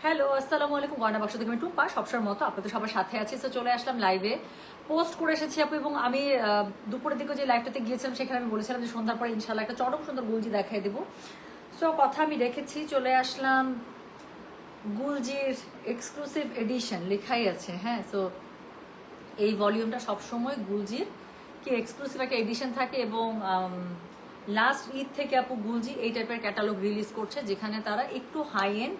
Hello, আসসালামু আলাইকুম। গয়না বাক্স থেকে আমি টুম্পা, সবসময়ের মতো আপনাদের সবার সাথে আছি। তো চলে আসলাম লাইভে, পোস্ট করে এসেছি আপু। এবং আমি দুপুরের দিকে যে লাইভটাতে গিয়েছিলাম সেখানে আমি বলেছিলাম যে সন্ধ্যার পরে ইনশাল্লাহ একটা চরম সুন্দর গুলজি দেখাই দেবো। সো কথা আমি রেখেছি, চলে আসলাম। গুলজির এক্সক্লুসিভ এডিশন লেখাই আছে, হ্যাঁ। সো এই ভলিউমটা সবসময় গুলজির কি এক্সক্লুসিভ একটা এডিশন থাকে। এবং লাস্ট ঈদ থেকে আপু গুলজি এই টাইপের ক্যাটালগ রিলিজ করছে, যেখানে তারা একটু হাই এন্ড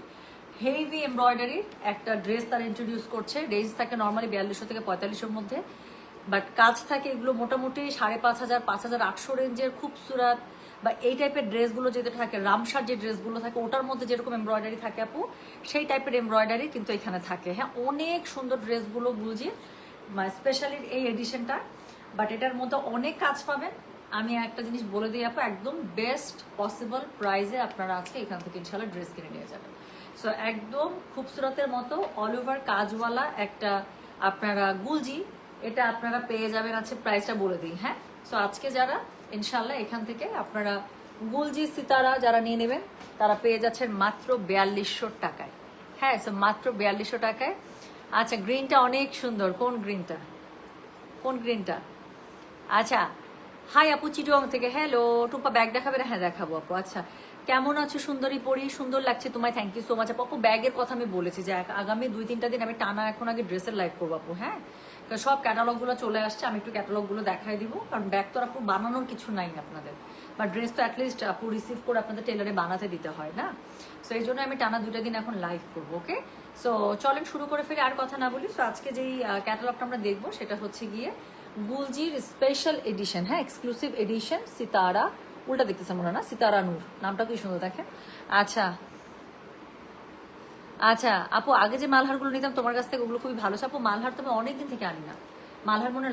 হেভি এমব্রয়ডারির একটা ড্রেস তারা ইন্ট্রোডিউস করছে। রেঞ্জ থাকে নর্মালি 4200 থেকে 4500 মধ্যে, বাট কাজ থাকে এগুলো মোটামুটি 5500 5800 রেঞ্জের খুবসুরাত। বা এই টাইপের ড্রেসগুলো যেটা থাকে, রামসার যে ড্রেসগুলো থাকে ওটার মধ্যে যেরকম এমব্রয়ডারি থাকে আপু, সেই টাইপের এমব্রয়ডারি কিন্তু এখানে থাকে। হ্যাঁ, অনেক সুন্দর ড্রেসগুলো গুলজির, স্পেশালি এই এডিশনটা। বাট এটার মধ্যে অনেক কাজ পাবেন। আমি একটা জিনিস বলে দিই আপু, একদম বেস্ট পসিবল প্রাইসে আপনারা আজকে এখান থেকে ইনশাল্লাহ ড্রেস কিনে নিয়ে যাবেন। সো একদম খুবসুরতের মতো অল ওভার কাজওয়ালা একটা আপনারা গুলজি, এটা আপনারা পেয়ে যাবেন। আছে প্রাইসটা বলে দিই, হ্যাঁ। সো আজকে যারা ইনশাল্লাহ এখান থেকে আপনারা গুলজি সিতারা যারা নিয়ে নেবেন, তারা পেয়ে যাচ্ছেন মাত্র 4200 টাকায়। হ্যাঁ, সো মাত্র 4200 টাকায়। আচ্ছা, গ্রিনটা অনেক সুন্দর। কোন গ্রিনটা? কোন গ্রিনটা? আচ্ছা, হাই আপু চিটুয়াং থেকে। হ্যালো টুপা, ব্যাগ দেখাবে না? হ্যাঁ দেখাবো আপু। আচ্ছা, কেমন আছো সুন্দরী পরি? সুন্দর লাগছে তোমায়, থ্যাংক ইউ সো মাচ আপু। ব্যাগের কথা আমি বলেছি যে আগামী 2-3টা দিন আমি টানা এখন আগে ড্রেসের লাইভ করবো আপু, হ্যাঁ। কারণ সব ক্যাটালগুলো চলে আসছে, আমি একটু ক্যাটালগুলো দেখাই দিব। কারণ ব্যাগ তো আপু বানানোর কিছু নাই আপনাদের, বা ড্রেস তো অ্যাটলিস্ট আপু রিসিভ করে আপনাদের টেলারে বানাতে দিতে হয় না। সো এই জন্য আমি টানা 2টা দিন এখন লাইভ করবো, ওকে। সো চলেন শুরু করে ফেলে, আর কথা না বলি। সো আজকে যেই ক্যাটালগটা আমরা দেখবো সেটা হচ্ছে গিয়ে গুলজির স্পেশাল এডিশন, হ্যাঁ, এক্সক্লুসিভ এডিশন সিতারা। উল্টা দেখতেছে মনে না, সিতারা নূর নামটা কি সুন্দর দেখেন। আচ্ছা আচ্ছা আপু, আগে যে মালহারগুলো নিতাম তোমার কাছ থেকে ওগুলো খুবই ভালো ছিল আপু। মালহার তো আমি অনেকদিন থেকে আনি না। মালহার মনে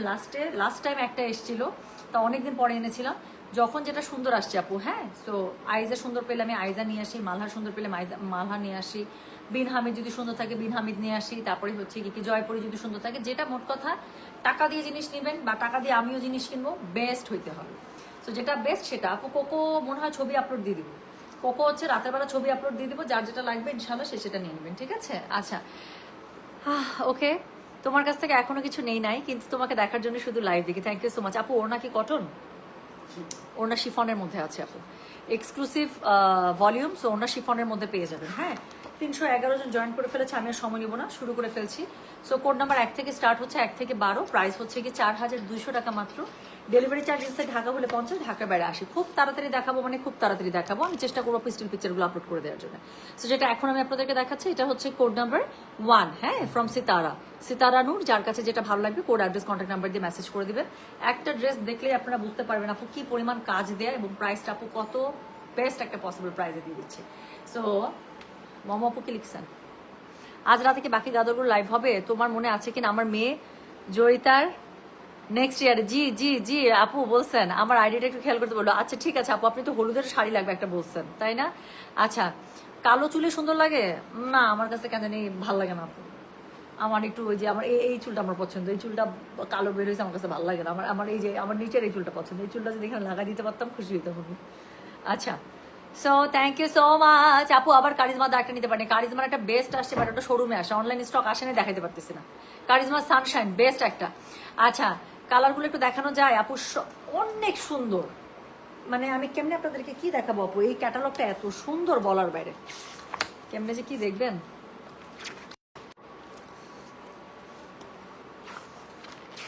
লাস্ট টাইম একটা এসেছিল, তা অনেকদিন পরে এনেছিলাম, যখন যেটা সুন্দর আসছে আপু। হ্যাঁ, সো আইজা সুন্দর পেলে আমি আইজা নিয়ে আসি, মালহার সুন্দর পেলে মালহার নিয়ে আসি, বিন হামিদ যদি সুন্দর থাকে বিন হামিদ নিয়ে আসি, তারপরে হচ্ছে কি জয়পুরি যদি সুন্দর থাকে। যেটা মোট কথা, টাকা দিয়ে জিনিস নেবেন বা টাকা দিয়ে আমিও জিনিস কিনবো, বেস্ট হইতে হবে। সো যেটা বেস্ট সেটা আপু। কোকো মনে হয় ছবি আপলোড দিয়ে দিব। কোকো হচ্ছে রাতের বেলা ছবি আপলোড দিয়ে দিব, যার যেটা লাগবে ইনশাল্লাহ সে সেটা নিয়ে নেবেন, ঠিক আছে। আচ্ছা, ওকে। তোমার কাছ থেকে এখনো কিছু নেই নাই, কিন্তু তোমাকে দেখার জন্য শুধু লাইভ দেখি। থ্যাংক ইউ সো মাচ আপু। ওর নাকি কটন, ওনা শিফনের মধ্যে আছে আপু, এক্সক্লুসিভ ভলিউম। সো ওনা শিফনের মধ্যে পেয়ে যাবেন, হ্যাঁ। 311 জন জয়েন করে ফেলেছে, আমি আর সময় নিব না, শুরু করে ফেলছি। সো কোড নাম্বার 1 থেকে স্টার্ট হচ্ছে, 1 থেকে 12। প্রাইস হচ্ছে কি 4200 টাকা মাত্র। ডেলিভারি চার্জ ইনসে ঢাকা হলে 50, ঢাকার বাইরে 80। খুব তাড়াতাড়ি দেখাবো, মানে খুব তাড়াতাড়ি দেখাবো। আমি চেষ্টা করবো স্টিল পিকচারগুলো আপলোড করে দেওয়ার জন্য। সো যেটা এখন আমি আপনাদেরকে দেখাচ্ছি, এটা হচ্ছে কোড নাম্বার 1, হ্যাঁ, ফ্রম সিতারা নূর। যার কাছে যেটা ভালো লাগবে কোড অ্যাড্রেস কন্ট্যাক্ট নাম্বার দিয়ে মেসেজ করে দিবেন। একটা ড্রেস দেখলেই আপনারা বুঝতে পারবেন আপু কি পরিমাণ কাজ দেয় এবং প্রাইসটা আপু কত বেস্ট একটা পসিবল প্রাইসে দিয়ে দিচ্ছে। সো মম আপু কি লিখছেন? আজ রাতে কি বাকি দাদরগুলো লাইভ হবে? তোমার মনে আছে কিনা আমার মেয়ে জয়িতার নেক্সট ইয়ারে? জি জি জি আপু বলছেন, আমার আইডিটা একটু খেয়াল করতে বললো। আচ্ছা ঠিক আছে আপু, আপনি তো হলুদের শাড়ি লাগবে একটা বলছেন, তাই না? আচ্ছা, কালো চুলে সুন্দর লাগে না? আমার কাছে কেন জানি ভালো লাগে না আপু। আমার একটু ওই যে আমার এই চুলটা আমার পছন্দ, এই চুলটা কালো বের হয়েছে, আমার কাছে ভালো লাগে না। আমার আমার এই যে আমার নিচের এই চুলটা পছন্দ, এই চুলটা যদি এখানে লাগা দিতে পারতাম খুশি হইতাম আমি। আচ্ছা, so thank you so much আপু। আবার কারিজমা একটা নিতে পারেন। কারিজমার একটা বেস্ট আসছে, বাট ওটা শোরুমে আসে, অনলাইন স্টক আসে না, দেখাতে পারতেছি না। কারিজমা সানশাইন বেস্ট একটা। আচ্ছা, কালারগুলো একটু দেখানো যায় আপু? অনেক সুন্দর। মানে আমি কেমনে আপনাদেরকে কি দেখাবো আপু, এই ক্যাটালগটা এত সুন্দর বলার বাইরে। কেমনে যে কি দেখবেন,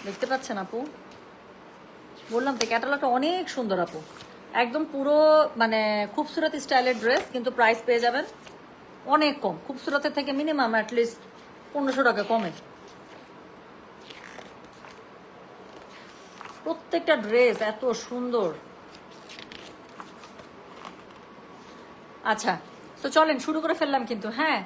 দেখতে পাচ্ছেন আপু? বললাম তো ক্যাটালগটা অনেক সুন্দর আপু, একদম পুরো মানে খুবসুরত স্টাইলের ড্রেস, কিন্তু প্রাইস পেয়ে যাবেন অনেক কম। খুবসুরতের থেকে মিনিমাম অ্যাটলিস্ট 1500 টাকা কমে। প্রত্যেকটা ড্রেস এত সুন্দর। আচ্ছা, তো চলেন শুরু করে ফেললাম কিন্তু, হ্যাঁ।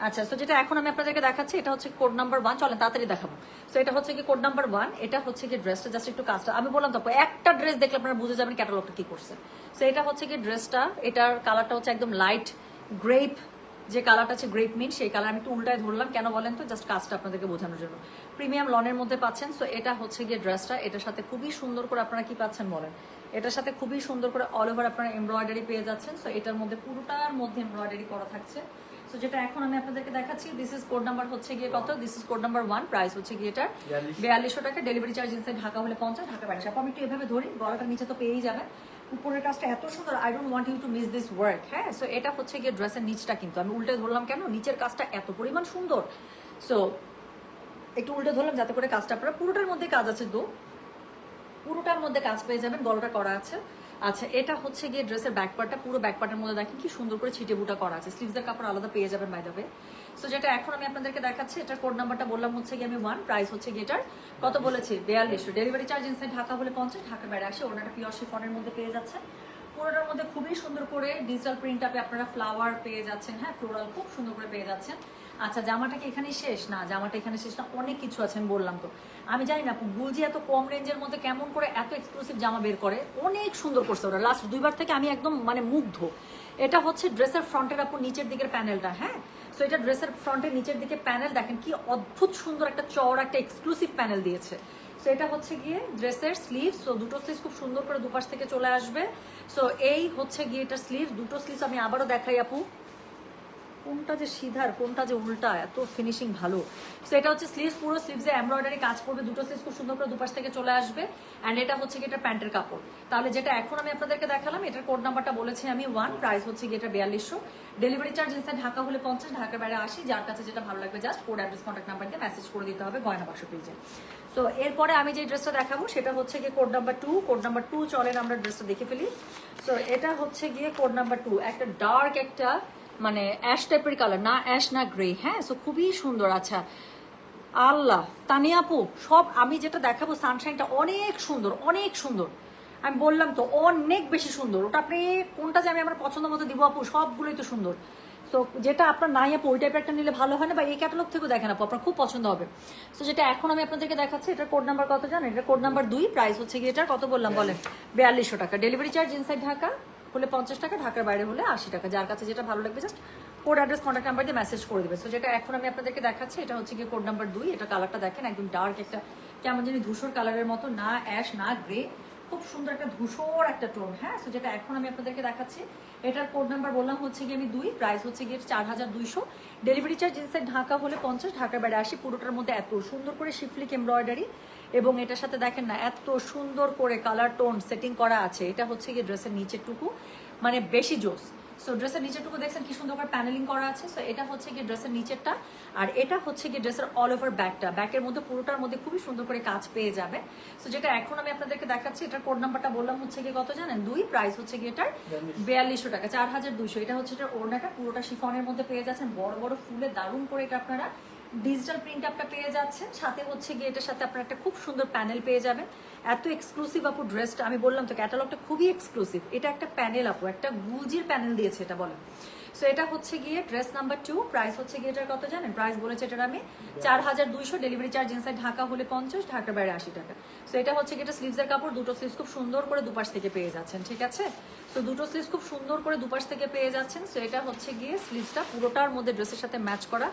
আচ্ছা, তো যেটা এখন আমি আপনাদেরকে দেখাচ্ছি এটা হচ্ছে কোড নাম্বার 1। চলেন তাড়াতাড়ি দেখাবো। তো এটা হচ্ছে কি কোড নাম্বার 1। এটা হচ্ছে কি ড্রেসটা, জাস্ট একটু কাজটা আমি বললাম তো, একটা ড্রেস দেখলে আপনারা বুঝে যাবেন ক্যাটালগটা কি করছে। তো এটা হচ্ছে কি ড্রেসটা, এটার কালারটা হচ্ছে একদম লাইট গ্রেপ, যে কালারটা আছে গ্রেপ মিন্ট, সেই কালার আমি একটু উল্টায় ধরলাম কেন বলেন তো, জাস্ট কাজটা আপনাদেরকে বোঝানোর জন্য। প্রিমিয়াম লনের মধ্যে পাচ্ছেন। সো এটা হচ্ছে গিয়ে ড্রেসটা, এটার সাথে খুবই সুন্দর করে আপনারা কি পাচ্ছেন বলেন, এটার সাথে খুবই সুন্দর করে অল ওভার আপনারা এমব্রয়ডারি পেয়ে যাচ্ছেন। সো এটার মধ্যে পুরোটার মধ্যে এমব্রয়ডারি করা থাকছে। সো যেটা এখন আমি আপনাদেরকে দেখাচ্ছি, দিস ইজ কোড নাম্বার হচ্ছে গিয়ে কত, this is code number 1, price হচ্ছে গিয়ে এটা 4200 টাকা, ডেলিভারি চার্জ ইনসাইড ঢাকা হলে 50, ঢাকা বাইরে। আপু আমি একটু এভাবে ধরি, গলাটার নিচে তো পেয়েই যাবেন। উপরের কাজটা এত সুন্দর, I don't want you to miss this work. হ্যাঁ, সো এটা হচ্ছে গিয়ে ড্রেসের নিচটা, কিন্তু আমি উল্টে ধরলাম কেন, নিচের কাজটা এত পরিমাণ সুন্দর। সো একটু উল্টে ধরলাম যাতে করে কাজটা আপনারা, পুরোটার মধ্যে কাজ আছে, পুরোটার মধ্যে কাজ পেয়ে যাবেন, গলাটা করা আছে। আচ্ছা, এটা হচ্ছে গিয়ে ড্রেসের ব্যাক পার্টটা, পুরো ব্যাক পার্টের মধ্যে দেখেন কি সুন্দর করে ছিটে বুটা করা আছে, স্লিভসের কাপড় আলাদা পেয়ে যাবেন বাই দ্য ওয়ে। সো যেটা এখন আমি আপনাদেরকে দেখাচ্ছি, এটার কোড নাম্বারটা বললাম হচ্ছে গিয়ে আমি 1, প্রাইস হচ্ছে গিয়ে এটার কত বলেছি 4200, ডেলিভারি চার্জ ইনসাইড ঢাকা হলে 50, ঢাকা বাইরে আসে। ওনাটা পিওর শিফনের মধ্যে পেয়ে যাচ্ছে, পুরোটার মধ্যে খুবই সুন্দর করে ডিজিটাল প্রিন্ট আপে আপনারা ফ্লাওয়ার পেয়ে যাচ্ছেন, হ্যাঁ ফ্লোরাল খুব সুন্দর করে পেয়ে যাচ্ছেন। আচ্ছা, জামাটা কি এখানেই শেষ? না, জামাটা এখানে শেষ না, অনেক কিছু আছে আমি বললাম তো। আমি জানি না গুলজি এত কম রেঞ্জের মধ্যে কেমন করে এত এক্সক্লুসিভ জামা বের করে, অনেক সুন্দর করছে ওরা। লাস্ট 2বার থেকে আমি একদম মানে মুগ্ধ। এটা হচ্ছে ড্রেসের ফ্রন্টের আপু নিচের দিকের প্যানেলটা, হ্যাঁ। সো এটা ড্রেসের ফ্রন্টের নিচের দিকে প্যানেল দেখেন কি অদ্ভুত সুন্দর একটা চওড়া একটা এক্সক্লুসিভ প্যানেল দিয়েছে। সো এটা হচ্ছে গিয়ে ড্রেসের স্লিভস, সো দুটো স্লিভস খুব সুন্দর করে দুপাশ থেকে চলে আসবে। সো এই হচ্ছে গিয়ে এটা স্লিভস, দুটো স্লিভস আমি আবারও দেখাই আপু, কোনটা যে সিধার কোনটা যে উল্টা, এত ফিনিশিং ভালো। সো এটা হচ্ছে স্লিভস, পুরো স্লিভসে এমব্রয়ডারি কাজ করবে, দুটো স্লিভস খুব সুন্দর করে দুপাশ থেকে চলে আসবে। অ্যান্ড এটা হচ্ছে কি এটা প্যান্টের কাপড়। তাহলে যেটা এখন আমি আপনাদেরকে দেখালাম, এটার কোড নাম্বারটা বলেছি আমি 1, প্রাইস হচ্ছে কি এটা 4200, ডেলিভারি চার্জ ইনসাইড ঢাকা হলে 50, ঢাকার বাইরে 80। যার কাছে যেটা ভালো লাগবে just code address contact number দিয়ে মেসেজ করে দিতে হবে গয়না বাক্স পেজে। সো এরপরে আমি যে ড্রেসটা দেখাবো সেটা হচ্ছে গিয়ে কোড নাম্বার 2, কোড নাম্বার 2 চলেন আমরা ড্রেসটা দেখে ফেলি। সো এটা হচ্ছে গিয়ে কোড নাম্বার 2, একটা ডার্ক একটা মানে অ্যাশ টাইপের কালার, না অ্যাশ না গ্রে, হ্যাঁ। সো খুবই সুন্দর। আচ্ছা আল্লাহ তানিয়া আপু, সব আমি যেটা দেখাবো সানশাইনটা অনেক সুন্দর, অনেক সুন্দর। আমি বললাম তো অনেক বেশি সুন্দর। ওটা আপনি কোনটা যে আমি আমার পছন্দ মতো দিব আপু, সবগুলোই তো সুন্দর। তো যেটা আপনার নাই আপু ওই টাইপের একটা নিলে ভালো হয় না, বা এই ক্যাটালগ থেকেও দেখেন আপু, আপনার খুব পছন্দ হবে। সো যেটা এখন আমি আপনাদেরকে দেখাচ্ছি, এটার কোড নাম্বার কত জানেন? এটা কোড নাম্বার 2, প্রাইস হচ্ছে গিয়ে এটার কত বললাম বলেন 4200 টাকা, ডেলিভারি চার্জ ইনসাইড ঢাকা হলে 50 টাকা, ঢাকার বাইরে হলে 80 টাকা। যার কাছে যেটা ভালো লাগবে just code address contact number দিয়ে মেসেজ করে দেবে। সো যেটা এখন আমি আপনাদেরকে দেখাচ্ছি, এটা হচ্ছে গিয়ে কোড নাম্বার 2, এটা কালারটা দেখেন একদম ডার্ক একটা কেমন জানি ধূসর কালারের মতো, না অ্যাশ না গ্রে, খুব সুন্দর একটা ধূসর একটা টোন, হ্যাঁ। সো যেটা এখন আমি আপনাদেরকে দেখাচ্ছি, এটার কোড নাম্বার বললাম হচ্ছে গিয়ে আমি 2, প্রাইস হচ্ছে গিয়ে 4200, ডেলিভারি চার্জ ইনসাইড ঢাকা হলে 50, ঢাকার বাইরে 80। পুরোটার মধ্যে এত সুন্দর করে শিফলিক এমব্রয়ডারি, এবং এটার সাথে দেখেন না এত সুন্দর করে কালার টোন সেটিং করা আছে। এটা হচ্ছে গিয়ে ড্রেসের নিচের টুকু মানে বেশি জোস। সো ড্রেসের নিচেরটুকু দেখছেন কি সুন্দর করে প্যানেলিং করা আছে। সো এটা হচ্ছে গিয়ে ড্রেসের নিচেরটা, আর এটা হচ্ছে গিয়ে ড্রেসের অল ওভার ব্যাকটা, ব্যাকের মধ্যে পুরোটার মধ্যে খুবই সুন্দর করে কাজ পেয়ে যাবে। সো যেটা এখন আমি আপনাদেরকে দেখাচ্ছি, এটার কোড নাম্বারটা বললাম হচ্ছে গিয়ে কত জানেন 2, প্রাইস হচ্ছে গিয়ে এটার 4200 টাকা, 4200। এটা হচ্ছে এটার ওড়নাটা, পুরোটা শিফনের মধ্যে পেয়ে যাচ্ছেন, বড় বড় ফুলে দারুণ করে এটা আপনারা ডিজিটাল প্রিন্ট আপটা পেয়ে যাচ্ছেন। সাথে হচ্ছে গিয়ে এটার সাথে আপনারা একটা খুব সুন্দর প্যানেল পেয়ে যাবেন। এত এক্সক্লুসিভ আপু ড্রেসটা, আমি বললাম তো ক্যাটালগটা খুবই এক্সক্লুসিভ। এটা একটা প্যানেল আপু, একটা গুলজির প্যানেল দিয়েছে এটা বলেন। সো এটা হচ্ছে গিয়ে ড্রেস নাম্বার 2, প্রাইস হচ্ছে গিয়ে এটার কত জানেন? প্রাইস বলেছে এটার আমি 4200, ডেলিভারি চার্জ ইনসাইড ঢাকা হলে 50, ঢাকার বাইরে 80 টাকা। সো এটা হচ্ছে গিয়ে এটা স্লিভসের কাপড়, দুটো স্লিভস খুব সুন্দর করে দুপাশ থেকে পেয়ে যাচ্ছেন, ঠিক আছে। সো দুটো স্লিভস খুব সুন্দর করে দুপাশ থেকে পেয়ে যাচ্ছেন। সো এটা হচ্ছে গিয়ে স্লিভসটা পুরোটার মধ্যে ড্রেসের সাথে ম্যাচ করা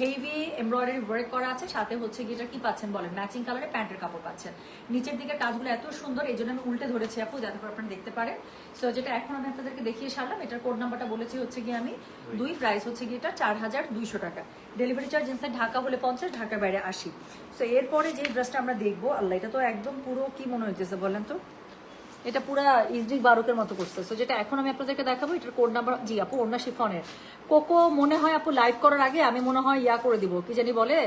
হেভি এমব্রয়ডারি ওয়ার্ক করা আছে। সাথে হচ্ছে গিয়ে এটা কি পাচ্ছেন বলেন, ম্যাচিং কালারে প্যান্টের কাপড় পাচ্ছেন। নিচের দিকে কাজগুলো এত সুন্দর, এই জন্য আমি উল্টে ধরেছি আপু যাতে করে আপনারা দেখতে পারেন। সো যেটা এখন আমি আপনাদেরকে দেখিয়ে সারলাম, এটার কোড নাম্বারটা বলেছি হচ্ছে গিয়ে আমি 2, প্রাইস হচ্ছে গিয়ে এটা 4200 টাকা, ডেলিভারি চার্জ ইনসাইড ঢাকা হলে 50, ঢাকার বাইরে 80। সো এরপরে যে ড্রেসটা আমরা দেখবো, আল্লাহ এটা তো একদম পুরো কি মনে হইতেছে বলেন তো, এটা পুরো ইজরিক বারকের মতো করছে। সো যেটা এখন আমি আপনাদেরকে দেখাবো, এটার কোড নাম্বার, জি আপু ওড়না শিফনের কোকো মনে হয় আপু লাইভ করার আগে আমি মনে হয় ইয়া করে দিব, কি জানি বলে,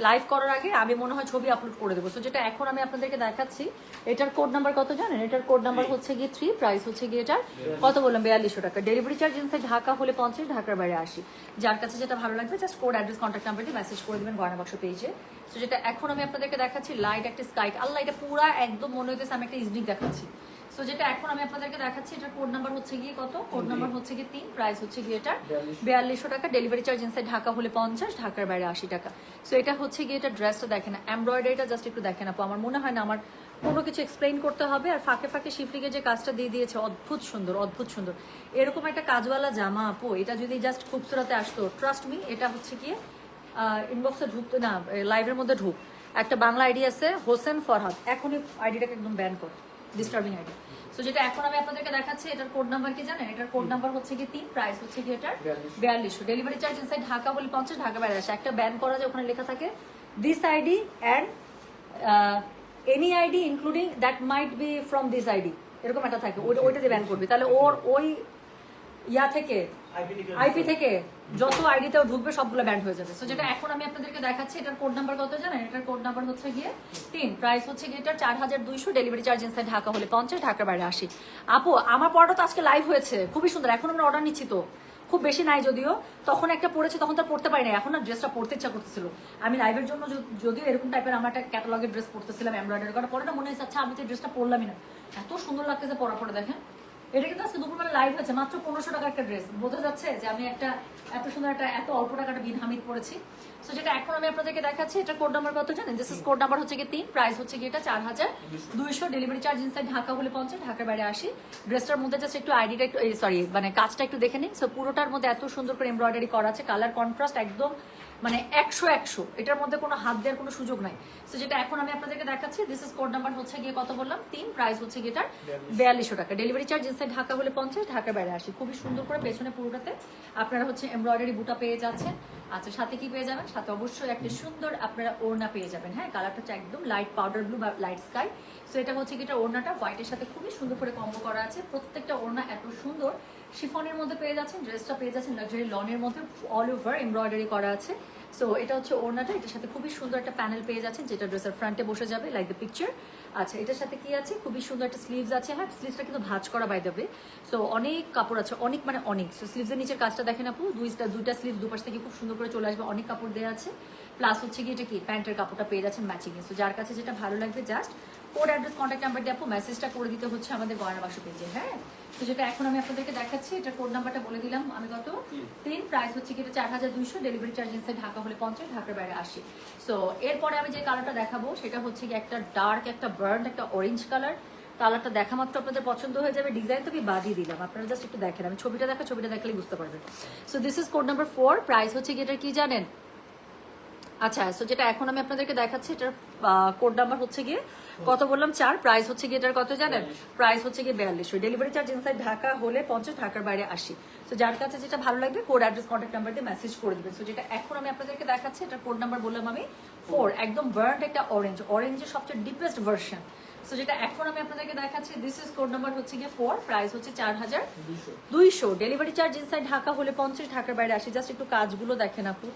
লাইভ করার আগে আমি মনে হয় ছবি আপলোড করে দেবো। সো যেটা এখন আমি আপনাদেরকে দেখাচ্ছি, এটার কোড নাম্বার কত জানেন? এটার কোড নাম্বার হচ্ছে গিয়ে 3, প্রাইস হচ্ছে গিয়ে এটার কত বললাম 4200 টাকা, ডেলিভারি চার্জ ইনসাইড ঢাকা হলে 50, ঢাকার বাইরে 80। যার কাছে যেটা ভালো লাগবে just code address contact number দিয়ে মেসেজ করে দেবেন গয়না বাক্স পেজে। তো যেটা এখন আমি আপনাদেরকে দেখাচ্ছি লাইট একটা স্কাই, আল্লাহ এটা পুরা একদম মনে হইতেছে আমি একটা ইজনিক দেখাচ্ছি। সো যেটা এখন আমি আপনাদেরকে দেখাচ্ছি, এটার কোড নাম্বার হচ্ছে গিয়ে কত? কোড নাম্বার হচ্ছে গিয়ে 3, প্রাইস হচ্ছে গিয়ে এটা 4200 টাকা, ডেলিভারি চার্জ ইনসাইড ঢাকা হলে 50, ঢাকার বাইরে 80 টাকা। সো এটা হচ্ছে গিয়ে এটা ড্রেসটা দেখেন, এমব্রয়ডারিটা জাস্ট একটু দেখেন আপু, আমার মনে হয় না আমার কোনো কিছু এক্সপ্লেইন করতে হবে। আর ফাঁকে ফাঁকে শিফলিকে যে কাজটা দিয়ে দিয়েছে অদ্ভুত সুন্দর, অদ্ভুত সুন্দর। এরকম একটা কাজওয়ালা জামা আপু, এটা যদি জাস্ট খুবসুরতে আসতো, ট্রাস্ট মি, এটা হচ্ছে গিয়ে ইনবক্সে ঢুকতো না, লাইভের মধ্যে ঢুক, একটা বাংলা আইডি আছে হোসেন ফরহাদ, এখনই আইডিটাকে একদম ব্যান কর, ডিস্টার্বিং আইডি। সো যেটা এখন আমি আপনাদেরকে দেখাচ্ছি, এটার কোড নাম্বার কি জানেন? এটার কোড নাম্বার হচ্ছে কি 3, প্রাইস হচ্ছে কি এটার 4200। ডেলিভারি চার্জ ইনসাইড ঢাকা হলে 50, ঢাকা বাইরে আসে। একটা ব্যান করা যায়, ওখানে লেখা থাকে this ID and any ID including that might be from this ID, এরকম একটা থাকে, ওইটা দিয়ে ব্যান করবে। তাহলে ওর ওই ইয়া থেকে আইপি থেকে যত আইডিতেও ঢুকবে সবগুলো ব্যান্ড হয়ে যাবে। সো যেটা এখন আমি আপনাদেরকে দেখাচ্ছি, এটার কোড নাম্বার কত জানেন? এটার কোড নাম্বার হচ্ছে গিয়ে 3, প্রাইস হচ্ছে গিয়ে এটার 4200, ডেলিভারি চার্জ ইনসাইড ঢাকা হলে 50, ঢাকার বাইরে 80। আপু আমার পড়াটা তো আজকে লাইভ হয়েছে, খুবই সুন্দর। এখন আমরা অর্ডার নিচ্ছি, তো খুব বেশি নাই যদিও, তখন একটা পড়েছে, তখন তো পড়তে পারি না, এখন না ড্রেসটা পড়তে ইচ্ছা করতেছিল। আমি লাইভের জন্য যদিও এরকম টাইপের আমার একটা ক্যাটালগের ড্রেস পড়তেছিলাম এমব্রয়ডারি করা, পরে না মনে হয়েছে আচ্ছা আমি তো ড্রেসটা পরলামই না, এত সুন্দর লাগতেছে পরা পরে। দেখেন এটা কিন্তু আজকে দুপুরবেলা লাইভ হয়েছে, মাত্র 1500 টাকার একটা ড্রেস, বোঝা যাচ্ছে যে আমি একটা এত সুন্দর একটা এত অল্প টাকাটা বিন হামিদ পড়েছি। সো যেটা এখন আমি আপনাদেরকে দেখাচ্ছি, এটা কোড নাম্বার কত জানেন? দিস ইজ কোড নাম্বার হচ্ছে কি 3, প্রাইস হচ্ছে কি এটা 4200, ডেলিভারি চার্জ ইনসাইড ঢাকা হলে 50, ঢাকার বাইরে 80। ড্রেসটার মধ্যে জাস্ট একটু আইডিটা একটু সরি মানে কাজটা একটু দেখে নিন। সো পুরোটার মধ্যে এত সুন্দর করে এমব্রয়ডারি করা আছে, কালার কন্ট্রাস্ট একদম মানে 100, এটার মধ্যে কোনো হাত দেওয়ার কোনো সুযোগ নাই। সো যেটা এখন আমি আপনাদেরকে দেখাচ্ছি, দিস ইজ কোড নাম্বার হচ্ছে গিয়ে কত বললাম 3, প্রাইস হচ্ছে গিয়ে এটার 4200 টাকা, ডেলিভারি চার্জ ইনসাইড ঢাকা হলে 50, ঢাকার বাইরে 80। খুবই সুন্দর করে পেছনে পুরোটাতে আপনারা হচ্ছে এমব্রয়ডারি বুটা পেয়ে যাচ্ছেন। আচ্ছা সাথে কি পেয়ে যাবেন? সাথে অবশ্যই একটা সুন্দর আপনারা ওড়না পেয়ে যাবেন। হ্যাঁ, কালারটা হচ্ছে একদম লাইট পাউডার ব্লু বা লাইট স্কাই। সো এটা হচ্ছে কি এটা ওড়নাটা হোয়াইটের সাথে খুবই সুন্দর করে কম্বো করা আছে। প্রত্যেকটা ওড়না এত সুন্দর শিফনের মধ্যে পেয়ে যাচ্ছেন, ড্রেসটা পেয়ে যাচ্ছেন লাক্সারি লনের মধ্যে, অল ওভার এমব্রয়ডারি করা আছে। সো এটা হচ্ছে ওড়নাটা, এটার সাথে খুবই সুন্দর একটা প্যানেল পেয়ে যাচ্ছেন যেটা ড্রেসের ফ্রন্টে বসে যাবে লাইক দ্য পিকচার। আচ্ছা এটার সাথে কি আছে? খুবই সুন্দর একটা স্লিভস আছে। হ্যাঁ, স্লিভসটা কিন্তু ভাঁজ করা বাই দেবে। সো অনেক কাপড় আছে, অনেক মানে অনেক। সো স্লিভসের নিচের কাজটা দেখেন আপু, দুইটা স্লিভ দুপাশ থেকে খুব সুন্দর করে চলে আসবে, অনেক কাপড় দেওয়া আছে। প্লাস হচ্ছে কি এটা কি প্যান্টের কাপড়টা পেয়ে যাচ্ছেন ম্যাচিং। সো যার কাছে যেটা ভালো লাগবে just code address contact number দিয়ে আপু মেসেজটা করে দিতে হচ্ছে আমাদের গয়না বাসু পেজে। হ্যাঁ, তো যেটা এখন আমি আপনাদেরকে দেখাচ্ছি, এটা কোড নাম্বারটা বলে দিলাম আমি কত 3, প্রাইস হচ্ছে কি এটা 4200, ডেলিভারি চার্জ ইনসাইড ঢাকা হলে 50, ঢাকার বাইরে 80। সো এরপরে আমি যে কালারটা দেখাবো সেটা হচ্ছে কি একটা ডার্ক একটা বার্ন একটা অরেঞ্জ কালার। কালারটা দেখা মাত্র আপনাদের পছন্দ হয়ে যাবে। ডিজাইন তো আমি বাদিয়ে দিলাম, আপনারা জাস্ট একটু দেখেন, আমি ছবিটা দেখলেই বুঝতে পারবেন। So this is code number 4, price হচ্ছে কি এটা কি জানেন? আচ্ছা সো যেটা এখন আমি আপনাদেরকে দেখাচ্ছি, এটার কোড নাম্বার হচ্ছে গিয়ে কত বললাম 4, প্রাইস হচ্ছে গিয়ে এটার কত জানেন? প্রাইস হচ্ছে গিয়ে 4200, ডেলিভারি চার্জ ইনসাইড ঢাকা হলে 50, ঢাকার বাইরে 80। সো যার কাছে যেটা ভালো লাগবে কোড অ্যাড্রেস কন্ট্যাক্ট নাম্বার দিয়ে মেসেজ করে দেবেন। সো যেটা এখন আমি আপনাদেরকে দেখাচ্ছি, এটার কোড নাম্বার বললাম আমি 4, একদম বার্ন্ড একটা অরেঞ্জের সবচেয়ে ডিপেস্ট ভার্সন। সো যেটা এখন আমি আপনাদেরকে দেখাচ্ছি, দিস ইজ কোড নাম্বার হচ্ছে গিয়ে 4, প্রাইস হচ্ছে 4200, ডেলিভারি চার্জ ইনসাইড ঢাকা হলে 50, ঢাকার বাইরে 80। জাস্ট একটু কাজগুলো দেখেন আপু,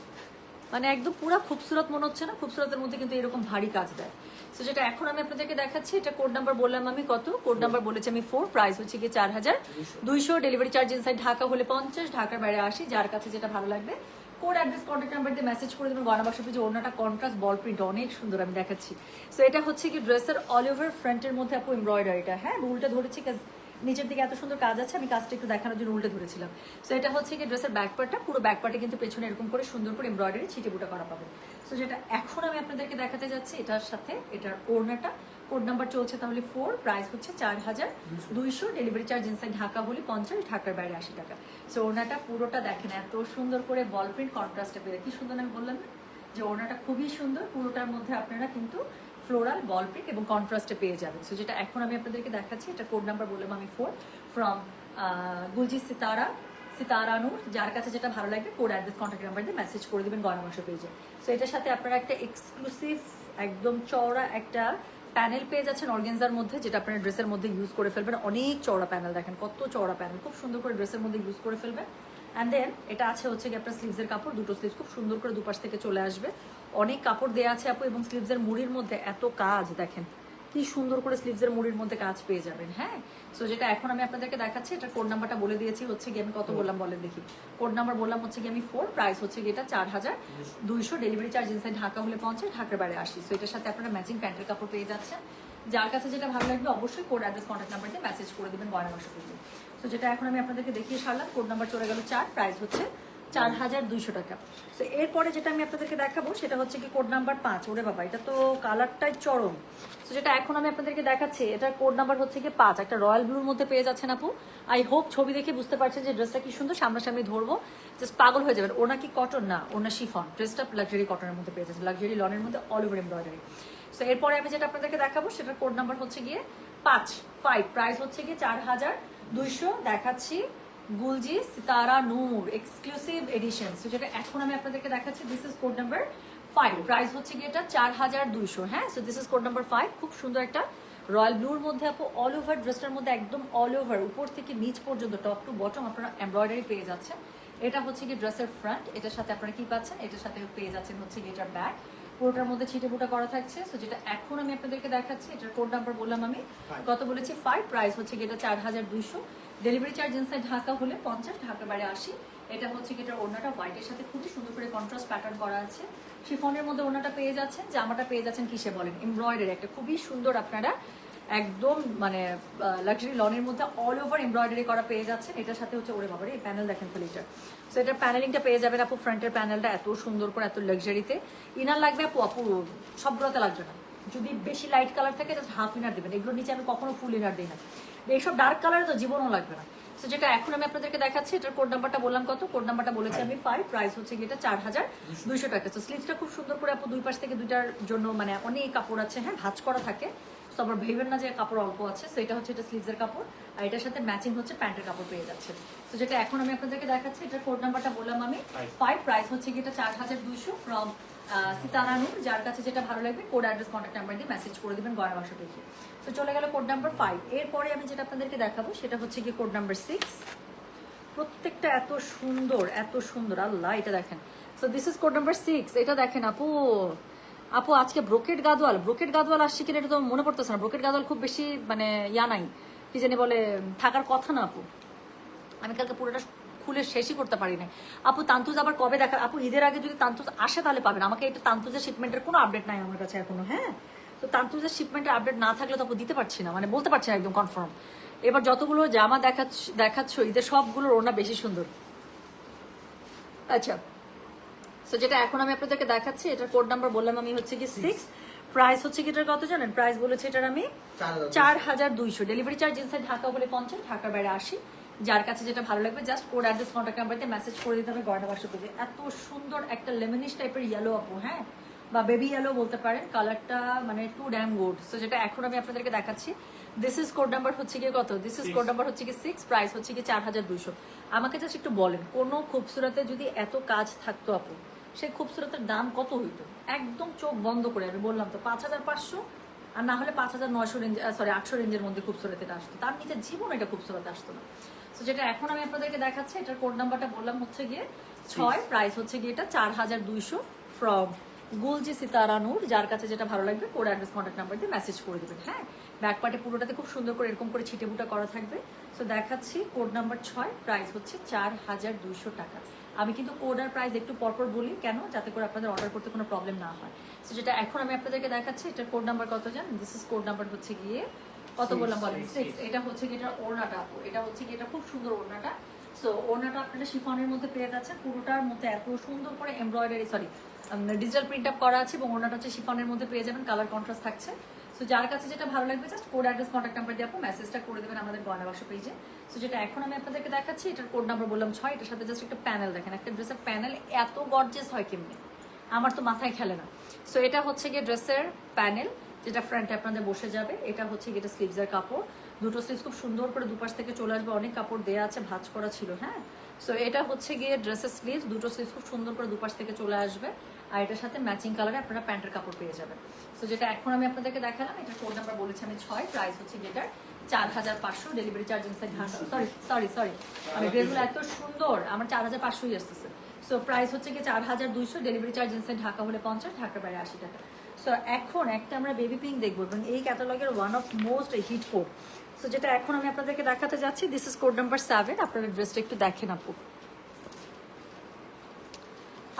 মানে একদম পুরো খুবসুরত মনে হচ্ছে না? খুবসুরতের মধ্যে কিন্তু এরকম ভারী কাজ দেয়। সো যেটা এখন আমি আপনাদেরকে দেখাচ্ছি, এটা কোড নাম্বার বললাম আমি কত? কোড নাম্বার বলেছি আমি 4, প্রাইস হচ্ছে গিয়ে 4200, ডেলিভারি চার্জ ইনসাইড ঢাকা হলে 50, ঢাকার বাইরে 80। যার কাছে যেটা ভালো লাগবে কোড অ্যাড্রেস কন্ট্যাক্ট নাম্বার দিয়ে মেসেজ করে দেবেন। গয়না বাসা পেজে ওড়নাটা কন্ট্রাস্ট বল প্রিন্ট অনেক সুন্দর আমি দেখাচ্ছি। সো এটা হচ্ছে কি ড্রেসের অল ওভার ফ্রন্টের মধ্যে আপু এমব্রয়ডারিটা। হ্যাঁ, উল্টা ধরেছি নিচের দিকে এত সুন্দর কাজ আছে, আমি কাজটা একটু দেখানোর জন্য উল্টে ধরেছিলাম। সো এটা হচ্ছে কি ড্রেসের ব্যাক পার্টটা, পুরো ব্যাক পার্টে কিন্তু পেছনে এরকম করে সুন্দর করে এমব্রয়ডারি ছিটে বুটা করা পাবে। সো যেটা এখন আমি আপনাদেরকে দেখাতে যাচ্ছি, এটার সাথে এটার ওড়নাটা কোড নাম্বার চলছে তাহলে 4, প্রাইস হচ্ছে 4200, ডেলিভারি চার্জ ইনসাইড ঢাকা হলে 50, ঢাকার বাইরে 80 টাকা। সো ওড়নাটা পুরোটা দেখেন এত সুন্দর করে বল প্রিন্ট কন্ট্রাস্টে পেয়ে, কি সুন্দর আমি বললাম না যে ওড়নাটা খুবই সুন্দর। পুরোটার মধ্যে আপনারা কিন্তু ফ্লোরাল বল প্রিন্ট এবং কন্ট্রাস্টে পেয়ে যাবেন। সো যেটা এখন আমি আপনাদেরকে দেখাচ্ছি, এটা কোড নাম্বার বললাম আমি 4, ফ্রম গুলজি সিতারানুর। যার কাছে যেটা ভালো লাগবে কোড অ্যাড্রেস কন্ট্যাক্ট নাম্বার দিয়ে মেসেজ করে দেবেন গয়না বাসা পেজে। সো এটার সাথে আপনারা একটা এক্সক্লুসিভ একদম চওড়া একটা প্যানেল পেয়ে যাচ্ছেন অর্গেনজার মধ্যে, যেটা আপনারা ড্রেসের মধ্যে ইউজ করে ফেলবেন। অনেক চওড়া প্যানেল, দেখেন কত চওড়া প্যানেল, খুব সুন্দর করে ড্রেসের মধ্যে ইউজ করে ফেলবেন। অ্যান্ড দেন এটা আছে হচ্ছে কি আপনার স্লিভসের কাপড়, দুটো স্লিভস খুব সুন্দর করে দুপাশ থেকে চলে আসবে। অনেক কাপড় দেওয়া আছে আপু, এবং স্লিভসের মুড়ির মধ্যে এত কাজ দেখেন কি সুন্দর করে স্লিভসের মুড়ির মধ্যে কাজ পেয়ে যাবেন। হ্যাঁ, সো যেটা এখন আমি আপনাদেরকে দেখাচ্ছি, এটা কোড নাম্বারটা বলে দিয়েছি হচ্ছে কি আমি কত বললাম বলেন দেখি। কোড নাম্বার বললাম হচ্ছে কি আমি 4, প্রাইস হচ্ছে কি এটা 4200, ডেলিভারি চার্জ ইনসাইড ঢাকা হলে 50, ঢাকার বাইরে 80। সো এটার সাথে আপনারা ম্যাচিং প্যান্টের কাপড় পেয়ে যাচ্ছেন। যার কাছে যেটা ভালো লাগবে অবশ্যই কোড অ্যাড্রেস কন্ট্যাক্ট নাম্বার দিয়ে মেসেজ করে দেবেন গয়না বাসা পেজে। সো যেটা এখন আমি আপনাদেরকে দেখিয়ে সারলাম, কোড নাম্বার চলে গেল 4, প্রাইস হচ্ছে 4200 টাকা। তো এরপরে যেটা আমি আপনাদেরকে দেখাবো সেটা হচ্ছে কি কোড নাম্বার 5। ওরে বাবা, এটা তো কালারটাই চরম। তো যেটা এখন আমি আপনাদেরকে দেখাচ্ছি, এটার কোড নাম্বার হচ্ছে কি 5, একটা রয়্যাল ব্লুর মধ্যে পেয়ে যাচ্ছেন আপু। আই হোপ ছবি দেখে বুঝতে পারছেন যে ড্রেসটা কি সুন্দর, সামনাসামনি ধরবো জাস্ট পাগল হয়ে যাবেন। ওনা কি কটন না, ওনা শিফন, ড্রেসটা লাক্সারি কটনের মধ্যে পেয়ে যাচ্ছেন, লাক্সারি লনের মধ্যে অল ওভার এমব্রয়ডারি। সো এরপরে আমি যেটা আপনাদেরকে দেখাবো সেটার কোড নাম্বার হচ্ছে গিয়ে 5 প্রাইস হচ্ছে কি 4200। দেখাচ্ছি গুলজি সিতারা নূর এক্সক্লুসিভ এডিশন, যেটা এখন আমি আপনাদেরকে দেখাচ্ছি। This is code number 5, price হচ্ছে কি এটা 4200। হ্যাঁ, so this is code number 5। খুব সুন্দর একটা রয়্যাল ব্লুর মধ্যে আপু অল ওভার ড্রেসটার মধ্যে একদম অল ওভার উপর থেকে নিচ পর্যন্ত টপ টু বটম আপনারা এমব্রয়ডারি পেয়ে যাচ্ছেন। এটা হচ্ছে কি ড্রেসের ফ্রন্ট, এটার সাথে আপনারা কি পাচ্ছেন, এটার সাথে পেয়ে যাচ্ছেন হচ্ছে কি এটার ব্যাক, পুরোটার মধ্যে ছিটে ফুটা করা থাকছে। সো যেটা এখন আমি আপনাদেরকে দেখাচ্ছি, এটার কোড নাম্বার বললাম আমি কত বলেছি 5, প্রাইস হচ্ছে কি এটা 4200। ডেলিভারি চার্জ ইনসাইড ঢাকা হলে 50, ঢাকা বাইরে 80। এটা হচ্ছে কি এটার ওড়নাটা হোয়াইটের সাথে খুবই সুন্দর করে কন্ট্রাস্ট প্যাটার্ন করা আছে। শিফনের মধ্যে ওড়নাটা পেয়ে যাচ্ছেন, জামাটা পেয়ে যাচ্ছেন কিসে বলেন, এমব্রয়ডারি একটা খুবই সুন্দর আপনারা একদম মানে লাক্সারি লনের মধ্যে অল ওভার এমব্রয়ডারি করা পেয়ে যাচ্ছেন। এটার সাথে হচ্ছে ওরে বাবারে এই প্যানেল দেখেন খালি এটা। সো এটার প্যানেলিংটা পেয়ে যাবেন আপু, ফ্রন্টের প্যানেলটা এত সুন্দর করে এত লাক্সারিতে। ইনার লাগবে আপু, আপু সবগুলোতে লাগবে না, যদি বেশি লাইট কালার থাকে জাস্ট হাফ ইনার দেবেন। এগুলোর নিচে আমি কখনো ফুল ইনার দিই না, এইসব ডার্ক কালারে তো জীবনও লাগবে না। সো যেটা এখন আমি আপনাদেরকে দেখাচ্ছি, এটার কোড নাম্বারটা বললাম কত, কোড নাম্বারটা বলেছি আমি 5, প্রাইস হচ্ছে কি এটা 4200 টাকা। তো স্লিভসটা খুব সুন্দর করে আপু দুই পাশ থেকে দুইটার জন্য মানে অনেক কাপড় আছে, হ্যাঁ ভাঁজ করা থাকে। তো আবার ভেবেন না যে কাপড় অল্প আছে। সো এটা হচ্ছে এটা স্লিভসের কাপড়, আর এটার সাথে ম্যাচিং হচ্ছে প্যান্টের কাপড় পেয়ে যাচ্ছে। তো যেটা এখন আমি আপনাদেরকে দেখাচ্ছি, এটার কোড নাম্বারটা বললাম আমি 5, প্রাইস হচ্ছে কি এটা 4200 ফ্রম সিতারা নূর। যার কাছে যেটা ভালো লাগবে কোড অ্যাড্রেস কন্ট্যাক্ট নাম্বার দিয়ে মেসেজ করে দেবেন গয়না বাক্স থেকে। তো চলে গেল কোড নাম্বার 5। এরপরে আমি যেটা আপনাদেরকে দেখাবো সেটা হচ্ছে কি কোড নাম্বার 6। প্রত্যেকটা এত সুন্দর এত সুন্দর, আল্লাহ এটা দেখেন। So this is code number 6। এটা দেখেন আপু, আপু আজকে ব্রোকেট গাদওয়াল আসছে কিনা এটা তো মনে পড়তেছে না। ব্রোকেট গাদওয়াল খুব বেশি মানে ইয়া নাই, কি জানি বলে, থাকার কথা না আপু। আমি কালকে পুরোটা খুলে শেষই করতে পারি না আপু। তান্তুজ আবার কবে দেখা আপু, ঈদের আগে যদি তান্তুজ আসে তাহলে পাবেন। আমাকে এটা তান্তুজের শিপমেন্টের কোনো আপডেট নাই আমার কাছে এখনো। হ্যাঁ, তো তান্তুজের শিপমেন্টের আপডেট না থাকলে তো আপু দিতে পারছি না, মানে বলতে পারছি না একদম কনফার্ম। এবার যতগুলো জামা দেখাচ্ছ ঈদের সবগুলোর ওড়না বেশি সুন্দর। আচ্ছা, সো যেটা এখন আমি আপনাদেরকে দেখাচ্ছি, এটার কোড নাম্বার বললাম আমি হচ্ছে কি 6, প্রাইস হচ্ছে কি এটার কত জানেন, প্রাইস বলেছে এটার আমি 4200। ডেলিভারি চার্জ ইনসাইড ঢাকা বলে 50, ঢাকার বাইরে 80। যার কাছে যেটা ভালো লাগবে জাস্ট কোড অ্যাড্রেস কন্ট্যাক্ট নাম্বারতে মেসেজ করে দিতে হবে গয়না বাক্স পেজে। এত সুন্দর একটা লেমনিশ টাইপের ইয়েলো আপু, হ্যাঁ বা বেবি ইয়েলো বলতে পারেন, কালারটা মানে টু ড্যাম গুড। সো যেটা এখন আমি আপনাদেরকে দেখাচ্ছি, দিস ইজ কোড নাম্বার হচ্ছে কি কত, দিস ইজ কোড নাম্বার হচ্ছে কি 6, প্রাইস হচ্ছে কি 4200। আমাকে জাস্ট একটু বলেন, কোনো খুবসুরতে যদি এত কাজ থাকতো আপু, সেই খুবসুরতের দাম কত হইতো? একদম চোখ বন্ধ করে আমি বললাম তো 5500, আর না হলে 5900 রেঞ্জ, সরি 800 রেঞ্জের মধ্যে খুবসুরত এটা আসতো। তার নিচে জীবন এটা খুবসুরত আসতো না। তো যেটা এখন আমি আপনাদেরকে দেখাচ্ছি, এটার কোড নাম্বারটা বললাম হচ্ছে গিয়ে 6, প্রাইস হচ্ছে গিয়ে এটা 4200 ফ্রম গুলজি সিতারা নূর। যার কাছে যেটা ভালো লাগবে কোড অ্যাড্রেস কন্ট্যাক্ট নাম্বার দিয়ে মেসেজ করে দেবেন। হ্যাঁ, ব্যাক পার্টে পুরোটাতে খুব সুন্দর করে এরকম করে ছিটে বুটা করা থাকবে। সো দেখাচ্ছি কোড নাম্বার 6, প্রাইস হচ্ছে 4200 টাকা। আমি কিন্তু কোড আর প্রাইস একটু পরপর বলি কেন, যাতে করে আপনাদের অর্ডার করতে কোনো প্রবলেম না হয়। সো যেটা এখন আমি আপনাদেরকে দেখাচ্ছি, এটার কোড নাম্বার কত জানেন, দিস ইজ কোড নাম্বার হচ্ছে গিয়ে কত বললাম বলেন 6। এটা হচ্ছে কি এটা ওড়নাটা আপু, এটা হচ্ছে কি এটা খুব সুন্দর ওড়নাটা। সো ওড়নাটা আপনারা শিফনের মধ্যে পেয়ে যাচ্ছেন, পুরোটার মধ্যে এত সুন্দর করে embroidery sorry digital print up করা আছে, এবং ওড়নাটা হচ্ছে শিফনের মধ্যে পেয়ে যাবেন, কালার কন্ট্রাস্ট থাকছে। সো যার কাছে যেটা ভালো লাগবে just code address contact number দিয়ে আপু মেসেজটা করে দেবেন আমাদের গয়না বাক্স পেজে। সো যেটা এখন আমি আপনাদেরকে দেখাচ্ছি, এটার কোড নাম্বার বললাম 6। এটার সাথে জাস্ট একটা প্যানেল দেখেন, একটা ড্রেসের প্যানেল এত গর্জিয়াস হয় কেমনি, আমার তো মাথায় খেলে না। সো এটা হচ্ছে গিয়ে ড্রেসের প্যানেল, যেটা ফ্রন্টে আপনাদের বসে যাবে। এটা হচ্ছে গিয়ে স্লিভসের কাপড়, দুটো স্লিভস খুব সুন্দর করে দুপাশ থেকে চলে আসবে, অনেক কাপড় দেওয়া আছে, ভাঁজ করা ছিল। হ্যাঁ, সো এটা হচ্ছে গিয়ে ড্রেসের স্লিভস, দুটো স্লিভস খুব সুন্দর করে দুপাশ থেকে চলে আসবে, আর এটার সাথে ম্যাচিং কালারে আপনারা প্যান্টের কাপড় পেয়ে যাবেন। সো যেটা এখন আমি আপনাদেরকে দেখালাম, এটার কোড নাম্বার বলেছি আমি 6, প্রাইস হচ্ছে যেটার 4500। Delivery charge inside Dhaka, sorry আমি ড্রেসগুলো এত সুন্দর, আমার 4500ই আসতেছে। সো প্রাইস হচ্ছে কি 4200, ডেলিভারি চার্জ ইনসাইড ঢাকা হলে 50, ঢাকার বাইরে 80 টাকা। সো এখন একটা আমরা বেবি পিঙ্ক দেখবো, এবং এই ক্যাটালগের one of most hit code. So যেটা এখন আমি আপনাদেরকে দেখাতে যাচ্ছি, দিস ইজ কোড নাম্বার 7। আপনারা ড্রেসটা একটু দেখেন আপু,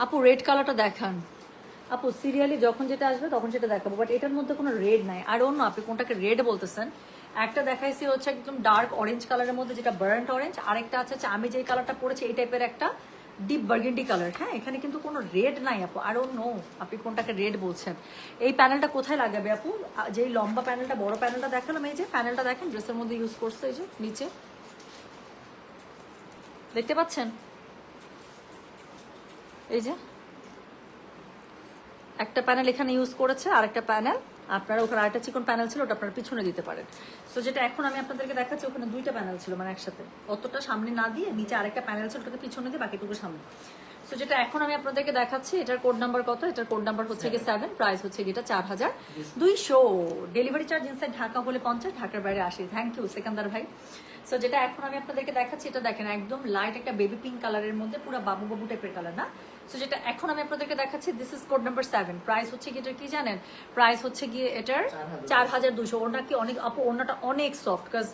আপু রেড কালারটা দেখান আপু, সিরিয়ালি যখন যেটা আসবে তখন সেটা দেখাবো, বাট এটার মধ্যে কোনো রেড নাই। আর অন্য আপনি কোনটাকে রেড বলতেছেন, একটা দেখাইছি হচ্ছে একদম ডার্ক অরেঞ্জ কালারের মধ্যে, যেটা বার্ন্ট অরেঞ্জ, আরেকটা আছে আমি যে কালারটা পরেছি এই টাইপের একটা ডিপ বার্গেন্ডি কালার। হ্যাঁ, এখানে কিন্তু কোনো রেড নাই আপু। আর অন্য আপনি কোনটাকে রেড বলছেন। এই প্যানেলটা কোথায় লাগাবে আপু, যেই লম্বা প্যানেলটা বড় প্যানেলটা দেখালাম, এই যে প্যানেলটা দেখেন ড্রেসের মধ্যে ইউজ করছে, এই যে নিচে দেখতে পাচ্ছেন, এই যে একটা প্যানেল এখানে ইউজ করেছে, আর একটা প্যানেল আপনারা ওখানে আরেকটা চিকন প্যানেল ছিল, ওটা আপনারা পিছনে দিতে পারেন। সো যেটা এখন আমি আপনাদেরকে দেখাচ্ছি, ওখানে 2টা প্যানেল ছিল মানে একসাথে, অতটা সামনে না দিয়ে নিচে আরেকটা প্যানেল ছিল, ওটাকে পিছনে দিয়ে বাকিটুকু সামনে। সো যেটা এখন আমি আপনাদেরকে দেখাচ্ছি, এটার কোড নাম্বার কত? এটার কোড নাম্বার হচ্ছে গিয়ে 7, প্রাইস হচ্ছে গিয়ে এটা 4200। ডেলিভারি চার্জ ইনসাইড ঢাকা হলে 50, ঢাকার বাইরে 80। থ্যাংক ইউ সেকান্দার ভাই। সো যেটা এখন আমি আপনাদেরকে দেখাচ্ছি, এটা দেখেন একদম লাইট একটা বেবি পিঙ্ক কালারের মধ্যে, পুরো বাবু বাবু টাইপের কালার না। সো যেটা এখন আমি আপনাদেরকে দেখাচ্ছি, this is code number 7, price হচ্ছে গিয়ে এটার কি জানেন? প্রাইস হচ্ছে গিয়ে এটার 4200। ওনা কি অনেক আপু, ওনাটা অনেক সফট, কাজ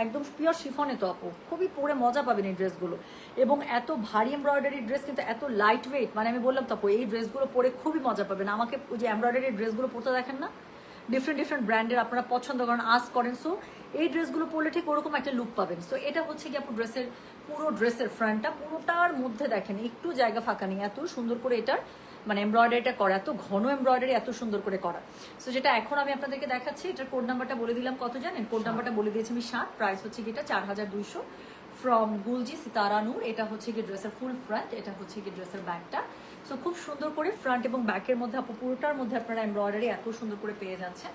একদম পিওর শিফনে তো আপু, খুবই পরে মজা পাবেন এই ড্রেসগুলো। এবং এত ভারী এমব্রয়ডারি ড্রেস কিন্তু এত লাইট ওয়েট, মানে আমি বললাম তো আপু এই ড্রেসগুলো পরে খুবই মজা পাবেন। আমাকে ওই যে এমব্রয়ডারি ড্রেসগুলো পরতে দেখেন না, ডিফারেন্ট ডিফারেন্ট ব্র্যান্ডের আপনারা পছন্দ করেন, আস করেন। সো এই ড্রেসগুলো পরলে ঠিক ওরকম একটা লুক পাবেন। সো এটা হচ্ছে কি আপু ড্রেসের পুরো ড্রেসের ফ্রন্টটা, পুরোটার মধ্যে দেখেন একটু জায়গা ফাঁকা নেই, এত সুন্দর করে এটার মানে এমব্রয়ডারিটা করা, এত ঘন এমব্রয়ডারি এত সুন্দর করে করা। সো যেটা এখন আমি আপনাদেরকে দেখাচ্ছি, এটার কোড নাম্বারটা বলে দিলাম কত জানেন? কোড নাম্বারটা বলে দিয়েছি আমি 7, প্রাইস হচ্ছে কি এটা 4200 ফ্রম গুলজি সিতারা নূর। এটা হচ্ছে কি ড্রেসের ফুল ফ্রন্ট, এটা হচ্ছে কি ড্রেসের ব্যাকটা। সো খুব সুন্দর করে ফ্রন্ট এবং ব্যাকের মধ্যে আপু পুরোটার মধ্যে আপনারা এমব্রয়ডারি এত সুন্দর করে পেয়ে যাচ্ছেন।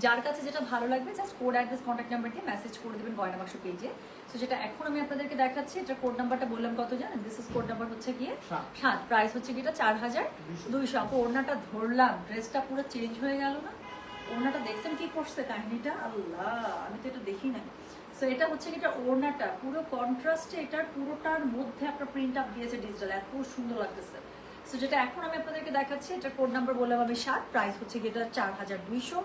যার কাছে যেটা ভালো লাগবে just code address contact number দিয়ে মেসেজ করে দেবেন গয়না বাক্স পেজে। সো যেটা এখন আমি আপনাদেরকে দেখাচ্ছি, এটা কোড নাম্বারটা বললাম কত জানেন? দিস ইজ কোড নাম্বার হচ্ছে গিয়ে 7, প্রাইস হচ্ছে কি এটা 4200। আপু ওড়নাটা ধরলাম, ড্রেসটা পুরো চেঞ্জ হয়ে গেল না? ওড়নাটা দেখছেন কি করছে কাহিনীটা? আল্লাহ, আমি তো এটা দেখি না। সো এটা হচ্ছে কি এটা ওড়নাটা পুরো কন্ট্রাস্টে, এটার পুরোটার মধ্যে আপনার প্রিন্ট আপ দিয়েছে ডিজিটাল, এত সুন্দর লাগতেছে। সো যেটা এখন আমি আপনাদেরকে দেখাচ্ছি, এটা কোড নাম্বার বললাম আমি 7, প্রাইস হচ্ছে কি এটা 4200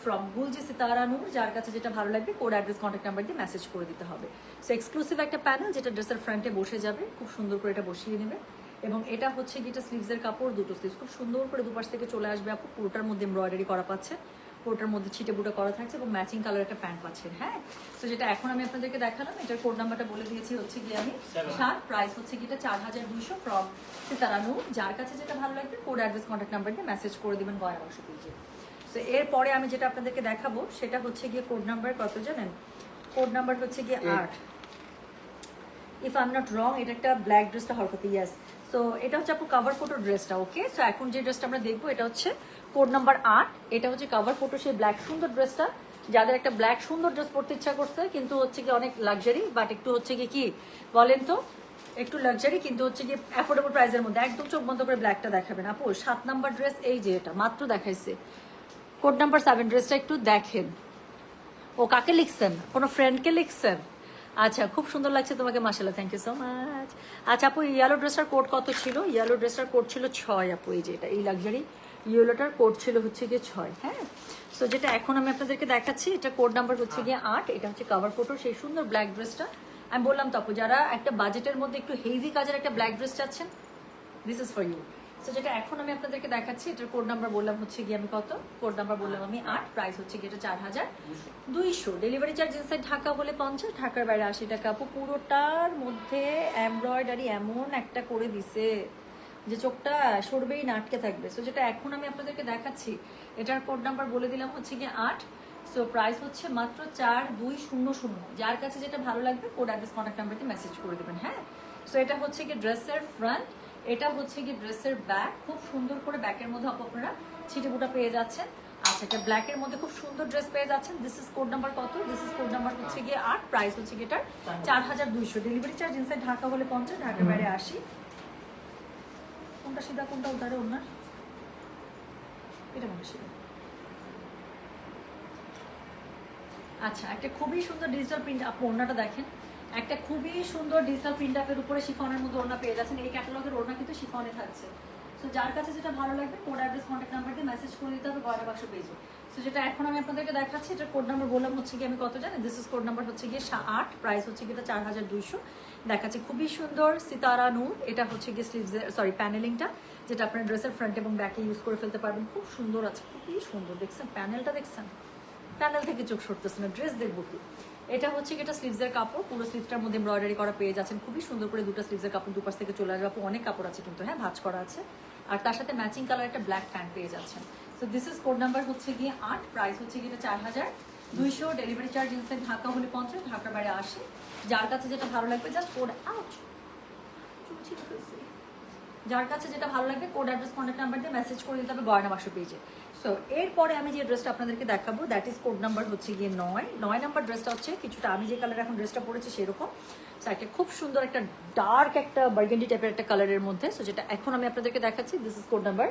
ফ্রম গুলজি সিতারা নূর। যার কাছে যেটা ভালো লাগবে কোড অ্যাড্রেস কন্ট্যাক্ট নাম্বার দিয়ে মেসেজ করে দিতে হবে। সো এক্সক্লুসিভ একটা প্যানেল যেটা ড্রেসের ফ্রন্টে বসে যাবে, খুব সুন্দর করে এটা বসিয়ে নেবে। এবং এটা হচ্ছে কি এটা স্লিভসের কাপড়, দুটো স্লিভস খুব সুন্দর করে দুপাশ থেকে চলে আসবে আপু, পুরোটার মধ্যে এমব্রয়ডারি করা পাচ্ছে, পুরোটার মধ্যে ছিটে বুটা করা থাকছে এবং ম্যাচিং কালার একটা প্যান্ট পাচ্ছেন। হ্যাঁ, তো যেটা এখন আমি আপনাদেরকে দেখালাম, এটার কোড নাম্বারটা বলে দিয়েছি হচ্ছে কি আমি 7, প্রাইস হচ্ছে কি এটা 4200 ফ্রম সিতারা নূর। যার কাছে যেটা ভালো লাগবে কোড অ্যাড্রেস কন্ট্যাক্ট নাম্বার দিয়ে মেসেজ করে দিবেন গয়না বাক্স পেজে। তো এরপরে আমি যেটা আপনাদেরকে দেখাবো সেটা হচ্ছে গিয়ে কোড নাম্বার কত জানেন? কোড নাম্বার হচ্ছে গিয়ে 8, if I am not wrong. এটা একটা ব্ল্যাক ড্রেসটা হরকত, ইয়াস। সো এটা হচ্ছে আপু কাভার ফটো ড্রেসটা। ওকে, সো এখন যে ড্রেসটা আমরা দেখবো এটা হচ্ছে কোড নাম্বার 8, এটা হচ্ছে কাভার ফটো সেই ব্ল্যাক সুন্দর ড্রেসটা। যাদের একটা ব্ল্যাক সুন্দর ড্রেস পরতে ইচ্ছা করছে কিন্তু হচ্ছে কি অনেক লাক্সারি, বাট একটু হচ্ছে কি বলেন তো, একটু লাক্সারি কিন্তু হচ্ছে কি অ্যাফোর্ডেবল প্রাইসের মধ্যে, একদম চোখ বন্ধ করে ব্ল্যাকটা দেখাবেন আপু। 7 নাম্বার ড্রেস, এই যে এটা মাত্র দেখাইছে কোড নাম্বার 7, ড্রেসটা একটু দেখেন। ও কাকে লিখছেন? কোনো ফ্রেন্ডকে লিখছেন? আচ্ছা, খুব সুন্দর লাগছে তোমাকে, মাশাআল্লাহ, থ্যাংক ইউ সো মাচ। আচ্ছা আপু, ইয়েলো ড্রেসটার কোড কত ছিল? ইয়েলো ড্রেসটার কোড ছিল 6 আপু। এই যে এটা এই লাক্সারি ইয়েলোটার কোড ছিল হচ্ছে গিয়ে 6। হ্যাঁ, সো যেটা এখন আমি আপনাদেরকে দেখাচ্ছি, এটা কোড নাম্বার হচ্ছে গিয়ে 8। এটা হচ্ছে কাভার ফটো সেই সুন্দর ব্ল্যাক ড্রেসটা। আমি বললাম তো আপু, যারা একটা বাজেটের মধ্যে একটু হেভি কাজের একটা ব্ল্যাক ড্রেস চাচ্ছেন, this is for you. So যেটা এখন আমি আপনাদেরকে দেখাচ্ছি, এটার কোড নাম্বার বললাম হচ্ছে গিয়ে আমি কত? কোড নাম্বার বললাম আমি 8, প্রাইস হচ্ছে গিয়ে এটা 4200। ডেলিভারি চার্জ ইনসাইড ঢাকা হলে 50, ঢাকার বাইরে 80 টাকা। আপু পুরোটার মধ্যে এমব্রয়ডারি এমন একটা করে দিছে যে চোখটা সরবেই না, আটকে থাকবে। সো যেটা এখন আমি আপনাদেরকে দেখাচ্ছি, এটার কোড নাম্বার বলে দিলাম হচ্ছে গিয়ে 8। সো প্রাইস হচ্ছে মাত্র 4200। যার কাছে যেটা ভালো লাগবে কোড অ্যাড্রেস কন্ট্যাক্ট নাম্বার দিয়ে মেসেজ করে দেবেন। হ্যাঁ, সো এটা হচ্ছে গিয়ে ড্রেসের ফ্রন্ট, এটা হচ্ছে কি ড্রেসের ব্যাক। খুব সুন্দর করে ব্যাকের মধ্যে আপনারা ছিটে বুটা পেয়ে যাচ্ছেন। আচ্ছা, এটা ব্ল্যাকের মধ্যে খুব সুন্দর ড্রেস পেয়ে যাচ্ছেন। দিস ইজ কোড নাম্বার কত? দিস ইজ কোড নাম্বার হচ্ছে গিয়ে 8, প্রাইস হচ্ছে গিয়ে এটার 4200। ডেলিভারি চার্জ ইনসাইড ঢাকা হলে 50, ঢাকার বাইরে 80। কোনটা সিধা কোনটা উধারে? ওনার এটা মনে সিধা। আচ্ছা, একটা খুবই সুন্দর ডিজিটাল প্রিন্ট, আপনি ওড়নাটা দেখেন, একটা খুবই সুন্দর ডিজিটাল প্রিন্ট আপের উপরে শিফনের মধ্যে ওড়না পেয়ে যাচ্ছেন। এই ক্যাটালগের ওড়না কিন্তু শিফনে থাকছে। সো যার কাছে যেটা ভালো লাগবে কোড অ্যাড্রেস কন্ট্যাক্ট নাম্বার দিয়ে মেসেজ করে দিতে হবে গয়না বাক্স পেজে। সো যেটা এখন আমি আপনাদেরকে দেখাচ্ছি, এটার কোড নাম্বার বললাম হচ্ছে গিয়ে আমি কত জানেন? দিস ইজ কোড নাম্বার হচ্ছে গিয়ে 8, প্রাইস হচ্ছে গিয়ে 4200। দেখাচ্ছে খুবই সুন্দর সিতারা নূর। এটা হচ্ছে গিয়ে স্লিভসের সরি প্যানেলিংটা, যেটা আপনার ড্রেসের ফ্রন্ট এবং ব্যাকে ইউজ করে ফেলতে পারবেন। খুব সুন্দর আছে, খুবই সুন্দর। দেখছেন প্যানেলটা? দেখছেন প্যানেল থেকে চোখ সরতেছে না, ড্রেস দেখবো কি। এটা হচ্ছে এটা স্লিভসের কাপড়, পুরো স্লিভসটার মধ্যে এমব্রয়ডারি করা পেয়ে যাচ্ছেন। খুবই সুন্দর করে দুটো স্লিভসের কাপড় দুপাশ থেকে চলে আসবে। অনেক কাপড় আছে কিন্তু, হ্যাঁ, ভাঁজ করা আছে। আর তার সাথে ম্যাচিং কালার একটা ব্ল্যাক প্যান্ট পেয়ে যাচ্ছেন। So this is code number হচ্ছে গিয়ে 8, প্রাইস হচ্ছে গিয়ে 4200। ডেলিভারি চার্জ ইনসাইড ঢাকা হলে 50, ঢাকার বাইরে 80। যার কাছে যেটা ভালো লাগবে জাস্ট কোড আউট যার কাছে যেটা ভালো লাগবে কোড অ্যাড্রেস কন্ট্যাক্ট নাম্বার দিয়ে মেসেজ করে দিতে হবে গয়না বাক্স পেজে। সো এরপরে আমি যে ড্রেসটা আপনাদেরকে দেখাবো দ্যাট ইজ কোড নাম্বার হচ্ছে গিয়ে 9 নাম্বার ড্রেসটা হচ্ছে কিছুটা আমি যে কালার এখন ড্রেসটা পরেছি সেরকম। সো একটা খুব সুন্দর একটা ডার্ক একটা বার্গেন্ডি টাইপের একটা কালারের মধ্যে। সো যেটা এখন আমি আপনাদেরকে দেখাচ্ছি this is code number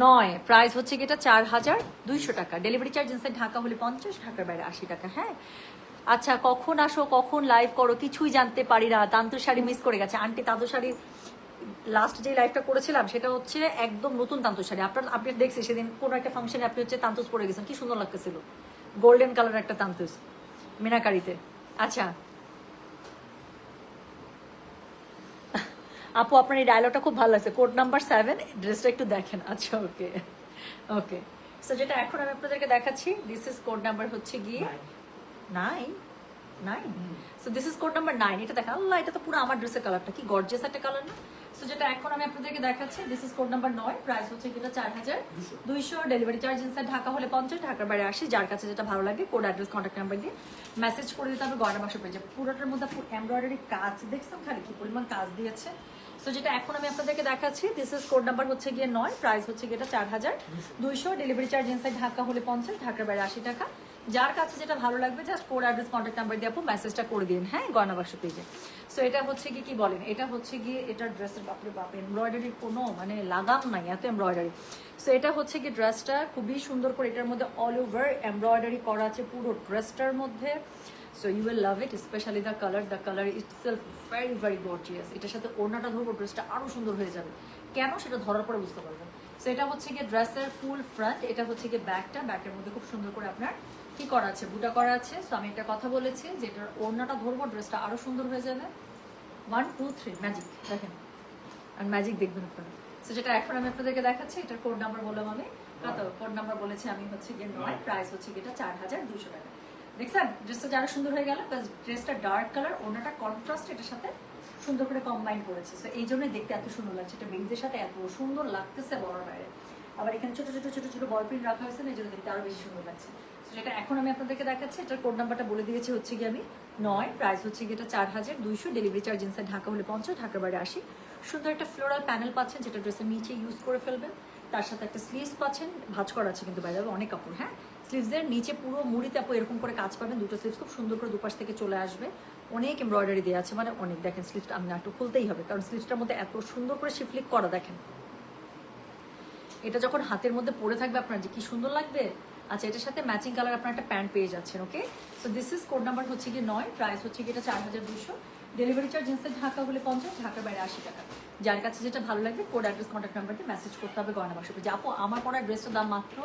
9। Price হচ্ছে কি এটা 4200 টাকা। ডেলিভারি চার্জ ইনসাইড ঢাকা হলে 50, ঢাকার বাইরে 80 টাকা। হ্যাঁ আচ্ছা, কখন আসো কখন লাইভ করো কিছুই জানতে পারি না। তান্তু শাড়ি মিস করে গেছে আন্টি। তান্তু শাড়ি লাস্ট যে লাইভটা করেছিলাম সেটা হচ্ছে একদম নতুন তান্তু শাড়ি। আপনি দেখছি সেদিন কোনো একটা ফাংশনে আপনি হচ্ছে তান্তুস পরে গেছেন, কি সুন্দর লাগতেছিল, গোল্ডেন কালার একটা তান্তুস মিনাকারিতে। আচ্ছা আপু আপনার এই ডায়লগটা খুব ভালো লাগছে, কোড নাম্বার 7 ড্রেসটা একটু দেখেন। আচ্ছা ওকে ওকে। সো যেটা এখন আমি আপনাদেরকে দেখাচ্ছি দিস ইজ কোড নাম্বার হচ্ছে গিয়ে 9। So this is code number 9। এটা দেখেন, আল্লাহ এটা তো পুরো আমার ড্রেসের কালারটা, কি গর্জিয়াস একটা কালার না। সো যেটা এখন আমি আপনাদেরকে দেখাচ্ছি this is code number 9। Price হচ্ছে কিনা 4200। ডেলিভারি চার্জ ইনসাইড ঢাকা হলে 50, ঢাকার বাইরে 80। যার কাছে যেটা ভালো লাগে কোড অ্যাড্রেস কন্ট্যাক্ট নাম্বার দিয়ে মেসেজ করে দিতে হবে গয়না বাক্স পেজে। পুরোটার মধ্যে এমব্রয়ডারি কাজ দেখছেন খালি কি পরিমাণ কাজ দিয়েছে। সো যেটা এখন আমি আপনাদেরকে দেখাচ্ছি দিস ইজ কোড নাম্বার হচ্ছে গিয়ে 9। প্রাইস হচ্ছে গিয়ে 4200। ডেলিভারি চার্জ ইনসাইড ঢাকা হলে 50, ঢাকার বাইরে 80 টাকা। যার কাছে যেটা ভালো লাগবে just code address contact number দিয়ে আপু মেসেজটা করে দিন, হ্যাঁ গয়না বাক্স পেজে। সো এটা হচ্ছে কি বলেন, এটা হচ্ছে গিয়ে এটার ড্রেসের বাপরে বাপ এমব্রয়ডারির কোনো মানে লাগাম নাই, এত এমব্রয়ডারি। সো এটা হচ্ছে কি ড্রেসটা খুবই সুন্দর করে এটার মধ্যে অল ওভার এমব্রয়ডারি করা আছে পুরো ড্রেসটার মধ্যে। So you will love it, specially the colour itself very very gorgeous. এটার সাথে ওড়নাটা ধরবো ড্রেসটা আরো সুন্দর হয়ে যাবে, কেন সেটা ধরার পরে বুঝতে পারবেন। সো এটা হচ্ছে গিয়ে ড্রেসের ফুল ফ্রন্ট, এটা হচ্ছে গিয়ে ব্যাকটা, ব্যাকের মধ্যে খুব সুন্দর করে আপনার কি করা আছে, বুটা করা আছে। সো আমি একটা কথা বলেছি যে এটার ওড়নাটা ধরবো ড্রেসটা আরো সুন্দর হয়ে যাবে। 1 2 3 ম্যাজিক দেখেন, আর ম্যাজিক দেখবেন আপনারা। সো যেটা এখন আমি আপনাদেরকে দেখাচ্ছি এটার কোড নাম্বার বললাম আমি, কত কোড নাম্বার বলেছি আমি হচ্ছে গিয়ে 9। প্রাইস হচ্ছে গিয়ে 4200 টাকা। দেখছেন ড্রেসটা যারা সুন্দর হয়ে গেল, ড্রেসটা ডার্ক কালার, ওড়নাটা কন্ট্রাস্ট এটার সাথে সুন্দর করে কম্বাইন করেছে। সো এই জন্যই দেখতে এত সুন্দর লাগছে, এটা বেঞ্জের সাথে এত সুন্দর লাগতেছে বলার বাইরে। আবার এখানে ছোট ছোট ছোট ছোট বল প্রিন্ট রাখা হয়েছে না, এই জন্য দেখতে আরো বেশি সুন্দর লাগছে। যেটা এখন আমি আপনাদেরকে দেখাচ্ছি এটার কোড নাম্বারটা বলে দিয়েছি হচ্ছে গিয়ে আমি 9। প্রাইস হচ্ছে গিয়ে 4200। ডেলিভারি চার্জ ইনসাইড ঢাকা হলে 50, ঢাকার বাইরে 80। সুন্দর একটা ফ্লোরাল প্যানেল পাচ্ছেন যেটা ড্রেসের নিচে ইউজ করে ফেলবেন। তার সাথে একটা স্লিভস পাচ্ছেন, ভাঁজ করা আছে কিন্তু বাইরে অনেক কাপড়। হ্যাঁ স্লিভসের নিচে পুরো মুড়িতে আপু এরকম করে কাজ পাবেন, দুটো স্লিভস খুব সুন্দর করে দুপাশ থেকে চলে আসবে, অনেক এমব্রয়ডারি দেওয়া আছে, মানে অনেক। দেখেন স্লিভসটা আমি একটু খুলতেই হবে কারণ স্লিভসটার মধ্যে এত সুন্দর করে শিফলিক করা, দেখেন এটা যখন হাতের মধ্যে পরে থাকবে আপনার যে কি সুন্দর লাগবে। আচ্ছা এটার সাথে ম্যাচিং কালার আপনার একটা প্যান্ট পেয়ে যাচ্ছেন। Okay so this is code number হচ্ছে গিয়ে 9। প্রাইস হচ্ছে গিয়ে 4200। ডেলিভারি চার্জ ইনসাইড ঢাকা হলে 50, ঢাকার বাইরে 80 টাকা। যার কাছে যেটা ভালো লাগবে কোড অ্যাড্রেস কন্ট্যাক্ট নাম্বারকে মেসেজ করতে হবে গয়না বাক্স পেজে। আপু আমার পরা ড্রেসটার দাম মাত্র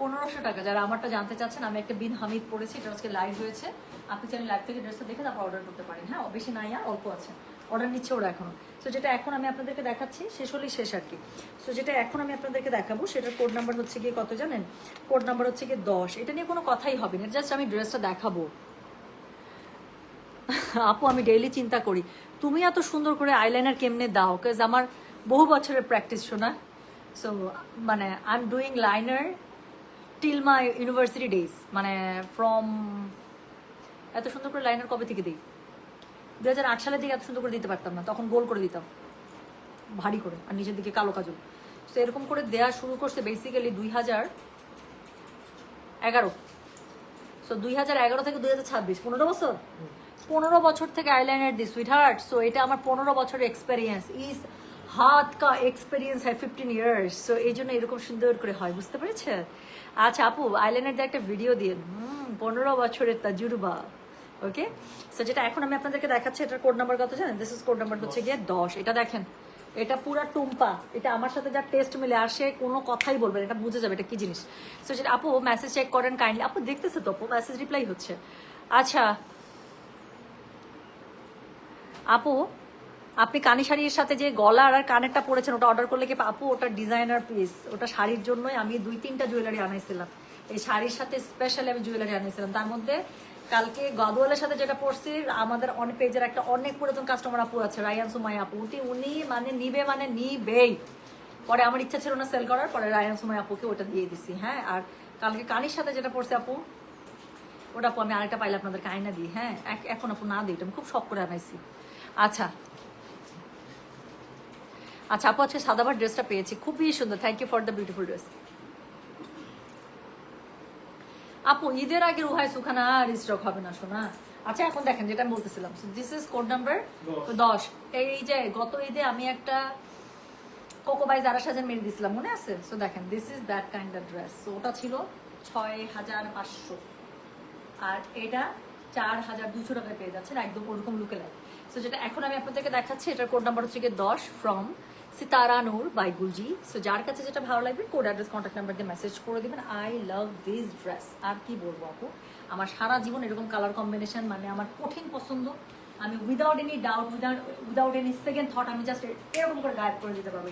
1500 টাকা। যারা আমারটা জানতে চাচ্ছেন, আমি একটা বিন হামিদ পড়েছি, এটা আজকে লাইভ হয়েছে, আপনি চাইলে লাইভ থেকে ড্রেসটা দেখে তারপর অর্ডার করতে পারেন। হ্যাঁ বেশি নাই আর অল্প আছে, অর্ডার নিচ্ছে ওরা এখনো। সো যেটা এখন আমি আপনাদেরকে দেখাচ্ছি শেষ হলেই শেষ আর কি। সো যেটা এখন আমি আপনাদেরকে দেখাবো সেটার কোড নাম্বার হচ্ছে গিয়ে কত জানেন, কোড নাম্বার হচ্ছে গিয়ে 10। এটা নিয়ে কোনো কথাই হবে না, জাস্ট আমি ড্রেসটা দেখাবো। আপু আমি ডেইলি চিন্তা করি তুমি এত সুন্দর করে আইলাইনার কেমনে দাও, কাজ আমার বহু বছরের প্র্যাকটিস শোনা। সো মানে I am doing liner till my university days, মানে ফ্রম এত সুন্দর করে লাইনার কবে থেকে দিই, 2008 সালের দিকে এত সুন্দর করে দিতে পারতাম না, তখন গোল করে দিতাম ভারী করে আর নিচের দিকে কালো কাজল। তো এরকম করে দেওয়া শুরু করছে বেসিক্যালি 2011। সো 2011 থেকে 2026 15 বছর, 15 বছর থেকে আইলাইনার দিই সুইট হার্ট। সো এটা আমার 15 বছরের এক্সপেরিয়েন্স, ইস হাত কা এক্সপেরিয়েন্স হয় 15 ইয়ার্স। সো এই জন্য এরকম সুন্দর করে হয়, বুঝতে পেরেছে। আচ্ছা আপু আইলাইনার দিয়ে একটা ভিডিও দিয়ে 15 বছরের তাজুর্বা। ওকে সো যেটা এখন আমি আপনাদেরকে দেখাচ্ছি এটার কোড নাম্বার কত জানেন, দিস ইজ কোড নাম্বার হচ্ছে গিয়ে 10। এটা দেখেন এটা পুরা টুম্পা, এটা আমার সাথে যা টেস্ট মিলে আর সে কোনো কথাই বলবেন, এটা বুঝে যাবে এটা কি জিনিস। সো যেটা আপু মেসেজ চেক করেন কাইন্ডলি, আপু দেখতেছে তো আপু মেসেজ রিপ্লাই হচ্ছে। আচ্ছা আপু আপনি কানি শাড়ির সাথে যে গলার আর কানেরটা পরেছেন ওটা অর্ডার করলে কি আপু ওটা ডিজাইনার পিস, ওটা শাড়ির জন্যই আমি 2-3টা জুয়েলারি আনাইছিলাম, এই শাড়ির সাথে স্পেশালি আমি জুয়েলারি আনাইছিলাম। তার মধ্যে কালকে গদওয়ালের সাথে যেটা পড়ছি আমাদের অনেক পেজের একটা অনেক পুরাতন কাস্টমার আপু আছে রায়ান সুমাইয়া আপু, উনি মানে নিবে মানে নিবেই। পরে আমার ইচ্ছা ছিল না সেল করার, পরে রায়ান সুমাইয়া আপুকে ওটা দিয়ে দিছি। হ্যাঁ আর কালকে কানির সাথে যেটা পড়ছে আপু ওটা আপু আমি আরেকটা পাইলে আপনাদেরকে আয়না দিই। হ্যাঁ এখন আপু না দিই, এটা আমি খুব শখ করে আনাইছি। আচ্ছা আচ্ছা আপু আজকে সাদাবার ড্রেসটা পেয়েছি, খুবই সুন্দর, thank you for the beautiful dress. আপু ঈদের আগে রুহাই সুখানা আর স্টক হবে না শোনা। আচ্ছা এখন দেখেন যেটা আমি বলতেছিলাম, দিস ইজ কোড নাম্বার 10। এই যে গত ঈদে আমি একটা কোকোবাই যারা সাজেন মেরে দিছিলাম, মনে আছে? সো দেখেন this is that kind of dress. So ওটা ছিল 6500 আর এটা 4200 টাকায় পেয়ে যাচ্ছেন, একদম ওরকম লুকে লাগে। সো যেটা এখন আমি আপনাদেরকে দেখাচ্ছি, এটার কোড নাম্বার হচ্ছে 10 from Sitara Noor by Gulji. So যার কাছে যেটা ভালো লাগবে কোড অ্যাড্রেস কন্ট্যাক্ট নাম্বার দিয়ে মেসেজ করে দিবেন। I love this dress. আর কি বলবো আপু, আমার সারা জীবন এরকম কালার কম্বিনেশন মানে আমার কঠিন পছন্দ। আমি without any doubt, without any second thought আমি জাস্ট এরকম করে গায়েব করে দিতে পারবো।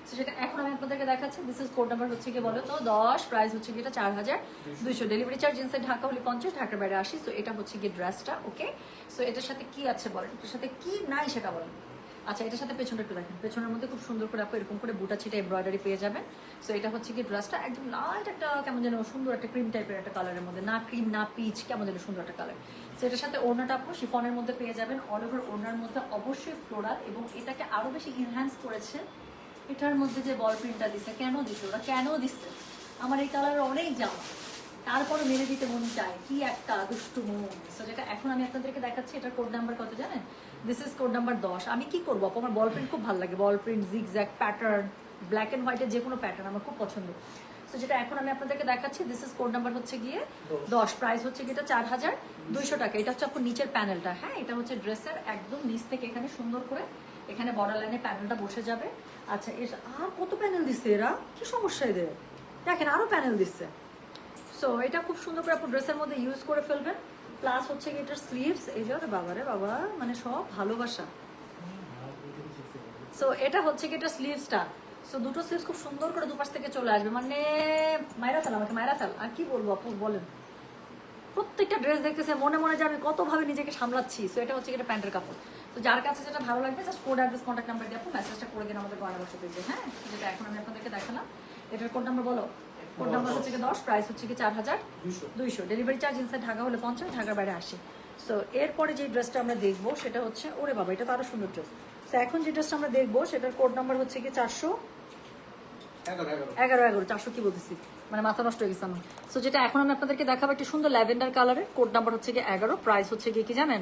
সো যেটা এখন আমি আপনাদেরকে দেখাচ্ছি, দিস ইজ কোড নাম্বার হচ্ছে কি বলো তো 10, প্রাইস হচ্ছে কি এটা 4200, ডেলিভারি চার্জ ইনসাইড ঢাকা হলে 50, ঢাকার বাইরে 80। সো এটা হচ্ছে কি ড্রেসটা, ওকে। সো এটার সাথে কি আছে বলেন, এটার সাথে কি নাই সেটা বলেন। আচ্ছা এটার সাথে পেছনটা একটু দেখেন, পেছনের মধ্যে খুব সুন্দর করে আপনি এরকম করে বুটা ছিটা এমব্রয়ডারি পেয়ে যাবেন। সো এটা হচ্ছে কি ড্রেসটা একদম লাইট একটা কেমন যেন সুন্দর একটা ক্রিম টাইপের একটা কালারের মধ্যে, না ক্রিম না পিচ, কেমন যেন সুন্দর একটা কালার। সো এটার সাথে ওড়নাটা আপনি শিফনের মধ্যে পেয়ে যাবেন, অল ওভার ওড়নার মধ্যে অবশ্যই ফ্লোরাল, এবং এটাকে আরো বেশি ইনহ্যান্স করেছে এটার মধ্যে যে বল প্রিন্টটা দিচ্ছে। কেন দিচ্ছে ওরা, কেন দিচ্ছে? আমার এই কালারের অনেক জামা, তারপরে মেরে দিতে মন চায়, কি একটা দুষ্টু মন। সো যেটা এখন আমি আপনাদেরকে দেখাচ্ছি, এটার কোড নাম্বার কত জানেন? This is code number 10। আমি কি করবো আপু, আমার বল প্রিন্ট খুব ভালো লাগে, বল print, zigzag pattern, black and হোয়াইটের যে কোনো প্যাটার্ন আমার খুব পছন্দ। সো যেটা এখন আমি আপনাদেরকে দেখাচ্ছি, দিস ইজ কোড নাম্বার হচ্ছে গিয়ে 10, প্রাইস হচ্ছে গিয়ে এটা 4200 টাকা। এটা হচ্ছে আপনার নিচের প্যানেলটা, হ্যাঁ এটা হচ্ছে ড্রেসের একদম নিচ থেকে এখানে সুন্দর করে এখানে বর্ডার লাইনে প্যানেলটা বসে যাবে। আচ্ছা এর আর কত প্যানেল দিচ্ছে এরা, কি সমস্যা এদের, দেখেন আরো প্যানেল দিচ্ছে। সো এটা খুব সুন্দর করে আপনি ড্রেসের মধ্যে ইউজ করে ফেলবেন। প্লাস হচ্ছে কি এটার স্লিভস, এই যে বাবা রে বাবা, মানে সব ভালোবাসা। সো এটা হচ্ছে কি এটা স্লিভসটা। সো দুটো স্লিভস খুব সুন্দর করে দুপাশ থেকে চলে আসবে, মানে মাইরা ফেল আমাকে, মাইরা ফেল। আর কি বলবো আপু বলেন, প্রত্যেকটা ড্রেস দেখতেছে মনে মনে যে আমি কতভাবে নিজেকে সামলাচ্ছি। সো এটা হচ্ছে এটা প্যান্টের কাপড়। তো যার কাছে যেটা ভালো লাগবে just code address contact number দিয়ে আপনি মেসেজটা করে দিন আমাদের গয়না বসে পেয়েছে, হ্যাঁ যেটা এখন আমি আপনাদেরকে দেখালাম। এটার কোড নাম্বার বলো। কোড নাম্বার হচ্ছে কি 10, প্রাইস হচ্ছে কি 4200, ডেলিভারি চার্জ ইনসাইড ঢাকা হলে 50, ঢাকার বাইরে 80। সো এরপরে যে ড্রেসটা আমরা দেখবো সেটা হচ্ছে, ওরে বাবা এটা তো আরো সুন্দর ড্রেস। তো এখন যে ড্রেসটা আমরা দেখবো সেটার কোড নাম্বার হচ্ছে কি 411, 400 কি বলতেছি, মানে মাথা নষ্ট হয়ে গেছে আমার। সো যেটা এখন আমি আপনাদেরকে দেখাবো একটা সুন্দর ল্যাভেন্ডার কালারের, কোড নাম্বার হচ্ছে কি 11, প্রাইস হচ্ছে কি জানেন?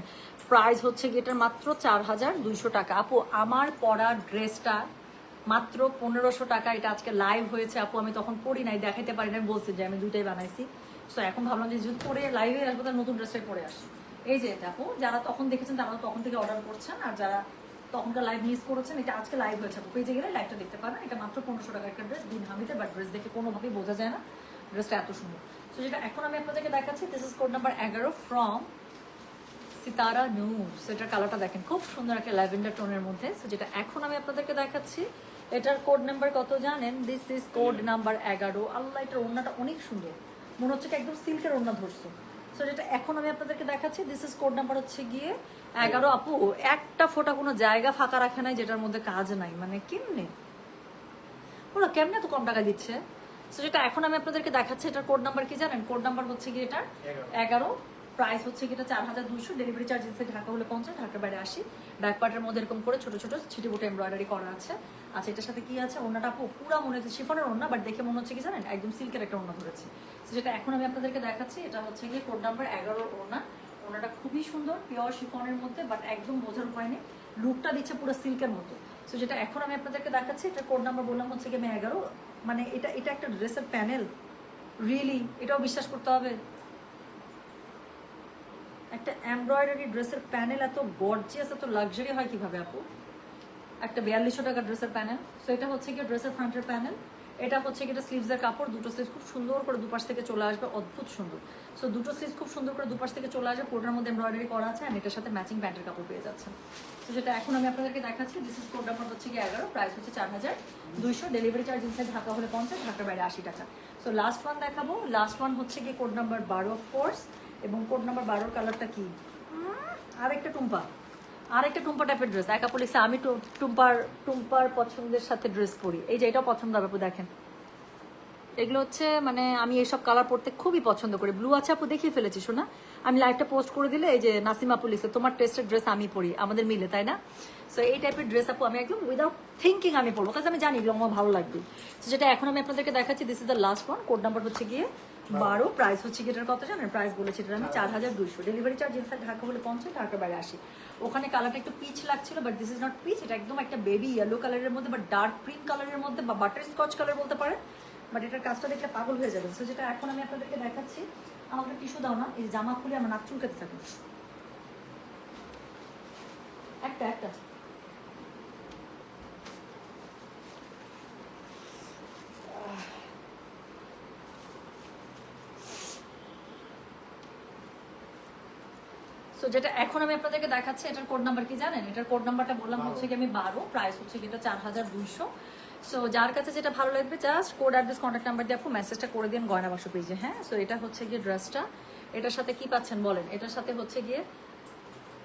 প্রাইস হচ্ছে কি এটার মাত্র 4200 টাকা। আপু আমার পরা ড্রেসটা মাত্র 1500 টাকা। এটা আজকে লাইভ হয়েছে আপু, আমি তখন পরি নাই, দেখাইতে পারি না, আমি বলছি যে আমি দুইটাই বানাইছি। সো এখন ভাবলাম যে যদি পরে লাইভে আসবো তার নতুন ড্রেসটাই পরে আসি। এই যে এটা আপু, যারা তখন দেখেছেন তারা তখন থেকে অর্ডার করছেন, আর যারা তখনকার লাইভ মিস করেছেন, এটা আজকে লাইভ হয়েছে আপু, পেজে গেলে লাইভটা দেখতে পাবেন। এটা মাত্র 1500 টাকার একটা ড্রেস, দিন হামিতে, বাট ড্রেস দেখে কোনোভাবেই বোঝা যায় না ড্রেসটা এত সুন্দর। সো যেটা এখন আমি আপনাদেরকে দেখাচ্ছি, this is code number 11 from Sitara Noor. So এটার কালারটা দেখেন খুব সুন্দর একটা ল্যাভেন্ডার টোনের মধ্যে। সো যেটা এখন আমি আপনাদেরকে দেখাচ্ছি, এটার কোড নাম্বার কত জানেন? This is code number 11। আল্লাহ এটার ওড়নাটা অনেক সুন্দর, মনে হচ্ছে কি একদম সিল্কের ওড়না ধরছে। সো যেটা এখন আমি আপনাদেরকে দেখাচ্ছি, দিস ইজ কোড নাম্বার হচ্ছে গিয়ে 11। আপু একটা ফোঁটা কোনো জায়গা ফাঁকা রাখে নাই যেটার মধ্যে কাজ নাই, মানে কেমনে ওরা কেমনে তো কম টাকা দিচ্ছে। সো যেটা এখন আমি আপনাদেরকে দেখাচ্ছি, এটার কোড নাম্বার কি জানেন? কোড নাম্বার হচ্ছে গিয়ে এটার 11, প্রাইস হচ্ছে কি এটা 4200, ডেলিভারি চার্জ ইনসাইড ঢাকা হলে 50, ঢাকার বাইরে 80। ব্যাক পার্টের মধ্যে এরকম করে ছোট ছোট ছিটি বুটে এমব্রয়ডারি করা আছে। আচ্ছা এটার সাথে কি আছে? ওড়নাটা আপু পুরো মনে হচ্ছে শিফনের ওড়না, বাট দেখে মনে হচ্ছে কি জানেন একদম সিল্কের একটা ওড়না ধরেছে। সো যেটা এখন আমি আপনাদেরকে দেখাচ্ছি, এটা হচ্ছে গিয়ে কোড নাম্বার 11 ওড়না। ওড়নাটা খুবই সুন্দর, পিওর শিফনের মধ্যে, বাট একদম বোঝার উপায় নেই, লুকটা দিচ্ছে পুরো সিল্কের মতো। সো যেটা এখন আমি আপনাদেরকে দেখাচ্ছি, এটা কোড নাম্বার বললাম হচ্ছে গিয়ে 11। মানে এটা একটা ড্রেসের প্যানেল, রিয়েলি এটাও বিশ্বাস করতে হবে। একটা এমব্রয়ডারি ড্রেসের প্যানেল এত গর্জিয়াস, এত লাক্সারি হয় কিভাবে আপু? একটা 4200 টাকার ড্রেসের প্যানেল। সো এটা হচ্ছে কি ড্রেসের ফ্রন্টের প্যানেল, এটা হচ্ছে কি এটা স্লিভসের কাপড়, দুটো স্লিভস খুব সুন্দর করে দুপাশ থেকে চলে আসবে, অদ্ভুত সুন্দর। সো দুটো স্লিভস খুব সুন্দর করে দুপাশ থেকে চলে আসবে, পুরোটার মধ্যে এমব্রয়ডারি করা আছে, আর এটার সাথে ম্যাচিং প্যান্টের কাপড় পেয়ে যাচ্ছেন। তো যেটা এখন আমি আপনাদেরকে দেখাচ্ছি, দিস ইজ কোড নাম্বার হচ্ছে কি 11, প্রাইস হচ্ছে 4200, ডেলিভারি চার্জ ইনসাইড ঢাকা হলে 50, ঢাকার বাইরে 80 টাকা। সো লাস্ট ওয়ান দেখাবো, লাস্ট ওয়ান হচ্ছে কি কোড নাম্বার 12 অফকোর্স, এবং কোড নাম্বার 12 কালারটা কি? আরেকটা টুম্পা টাইপের ড্রেস। একা লিখছে আমি টুম্পার পছন্দের সাথে ড্রেস পরি, এই যে এটাও পছন্দ হবে আপু, দেখেন এগুলো হচ্ছে মানে আমি এইসব কালার পরতে খুবই পছন্দ করি। ব্লু আছে আপু, দেখিয়ে ফেলেছি শোনা, আমি লাইভটা পোস্ট করে দিলে এই যে নাসিমা আপু লিখছে তোমার টেস্টের ড্রেস আমি পরি, আমাদের মিলে, তাই না? সো এই টাইপের ড্রেস আপু আমি একদম উইদাউট থিঙ্কিং আমি পরবো, কারণ আমি জানি এগুলো আমার ভালো লাগবে। তো যেটা এখন আমি আপনাদেরকে দেখাচ্ছি, this is the last one. Code number হচ্ছে গিয়ে 12, প্রাইস হচ্ছে গিয়ে এটার কত জানেন? প্রাইস বলেছি এটা আমি 4200, ডেলিভারি চার্জ ইনসাইড ঢাকা হলে 50, ঢাকার বাইরে 80। ওখানে কালারটা একটু পিচ লাগছিল, but this is not peach, এটা একদম একটা বেবি ইয়েলো কালারের মধ্যে বা ডার্ক ক্রিম কালারের মধ্যে বা বাটার স্কচ কালার বলতে পারেন, বাট এটার কাজটা দেখলে পাগল হয়ে যাবে। সো যেটা এখন আমি আপনাদেরকে দেখাচ্ছি, আমাকে টিস্যু দাও না, এই জামা খুলে আমার নাক চুলকাতে থাকে একটা একটা। সো যেটা এখন আমি আপনাদেরকে দেখাচ্ছি, এটার কোড নাম্বার কি জানেন? এটার কোড নাম্বারটা বললাম হচ্ছে কি আমি 12, প্রাইস হচ্ছে কি এটা 4200। সো যার কাছে যেটা ভালো লাগবে just code address contact number দিয়ে আপু মেসেজটা করে দিন গয়না বাক্স পেজে। হ্যাঁ, সো এটা হচ্ছে গিয়ে ড্রেসটা, এটার সাথে কি পাচ্ছেন বলেন? এটার সাথে হচ্ছে গিয়ে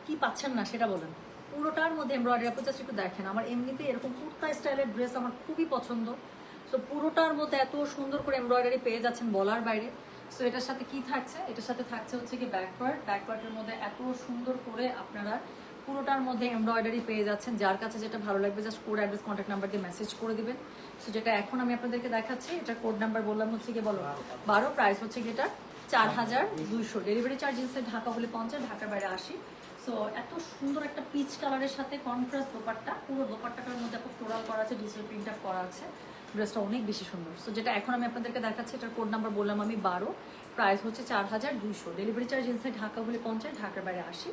কি পাচ্ছেন না সেটা বলেন। পুরোটার মধ্যে এমব্রয়ডারি, আপু জাস্ট একটু দেখেন, আমার এমনিতেই এরকম কুর্তা স্টাইলের ড্রেস আমার খুবই পছন্দ। সো পুরোটার মধ্যে এত সুন্দর করে এমব্রয়ডারি পেয়ে যাচ্ছেন বলার বাইরে। সো এটার সাথে কি থাকছে? এটার সাথে থাকছে হচ্ছে কি ব্যাকওয়ার্ডের মধ্যে এত সুন্দর করে আপনারা পুরোটার মধ্যে এমব্রয়ডারি পেয়ে যাচ্ছেন। যার কাছে যেটা ভালো লাগবে just code address contact number দিয়ে মেসেজ করে দিবেন। সো যেটা এখন আমি আপনাদেরকে দেখাচ্ছি, এটার কোড নাম্বার বললাম হচ্ছে কি বলো 12, প্রাইস হচ্ছে কি এটা 4200, ডেলিভারি চার্জ ইনসাইড ঢাকা হলে 50, ঢাকার বাইরে 80। সো এত সুন্দর একটা পিচ কালারের সাথে কন্ট্রাস্ট দোপাট্টা, পুরো দোপাট্টাটার মধ্যে একটা ফ্লোরাল করা আছে, ডিজিটাল প্রিন্ট আপ করা আছে, ড্রেসটা অনেক বেশি সুন্দর। সো যেটা এখন আমি আপনাদেরকে দেখাচ্ছি, এটার কোড নাম্বার বললাম আমি 12, প্রাইস হচ্ছে 4200, ডেলিভারি চার্জ ইনসাইড ঢাকা হলে 50, ঢাকার বাইরে 80।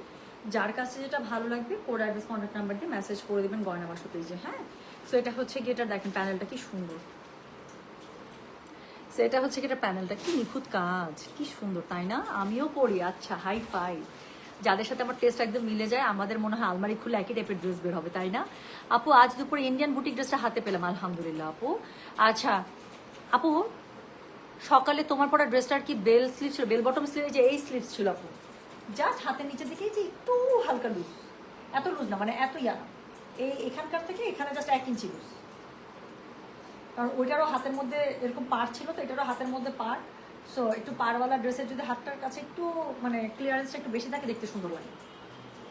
যার কাছে যেটা ভালো লাগবে কোড অ্যাড্রেস কন্ট্যাক্ট নাম্বার দিয়ে মেসেজ করে দেবেন গয়না বাক্স পেজে। হ্যাঁ, সো এটা হচ্ছে গিয়ে এটা দেখেন প্যানেলটা কি সুন্দর। সো এটা হচ্ছে গিয়ে এটা প্যানেলটা কি নিখুঁত কাজ, কি সুন্দর তাই না? আমিও পড়ি, আচ্ছা হাই ফাই। যাদের সাথে আমার টেস্ট একদম মিলে যায় আমাদের মনে হয় আলমারি খুলে একই টাইপের ড্রেস বের হবে, তাই না? আপু আজ দুপুরে ইন্ডিয়ান বুটিক ড্রেসটা হাতে পেলাম, আলহামদুলিল্লাহ আপু। আচ্ছা আপু, সকালে তোমার পরা ড্রেসটার কি বেল স্লিভ ছিল? বেল বটম স্লিভ, যে এই স্লিভ ছিল আপু, জাস্ট হাতের নিচের দিকে যে একটু হালকা লুজ, এত লুজ না মানে এত ইয়া না, এই এখানকার থেকে এখানে জাস্ট 1 ইঞ্চি লুজ, কারণ ওইটারও হাতের মধ্যে এরকম পার ছিল, তো এটারও হাতের মধ্যে পার। সো একটু পারওয়ালা ড্রেসের যদি হাতটার কাছে একটু মানে ক্লিয়ারেন্সটা একটু বেশি থাকে, দেখতে সুন্দর লাগে।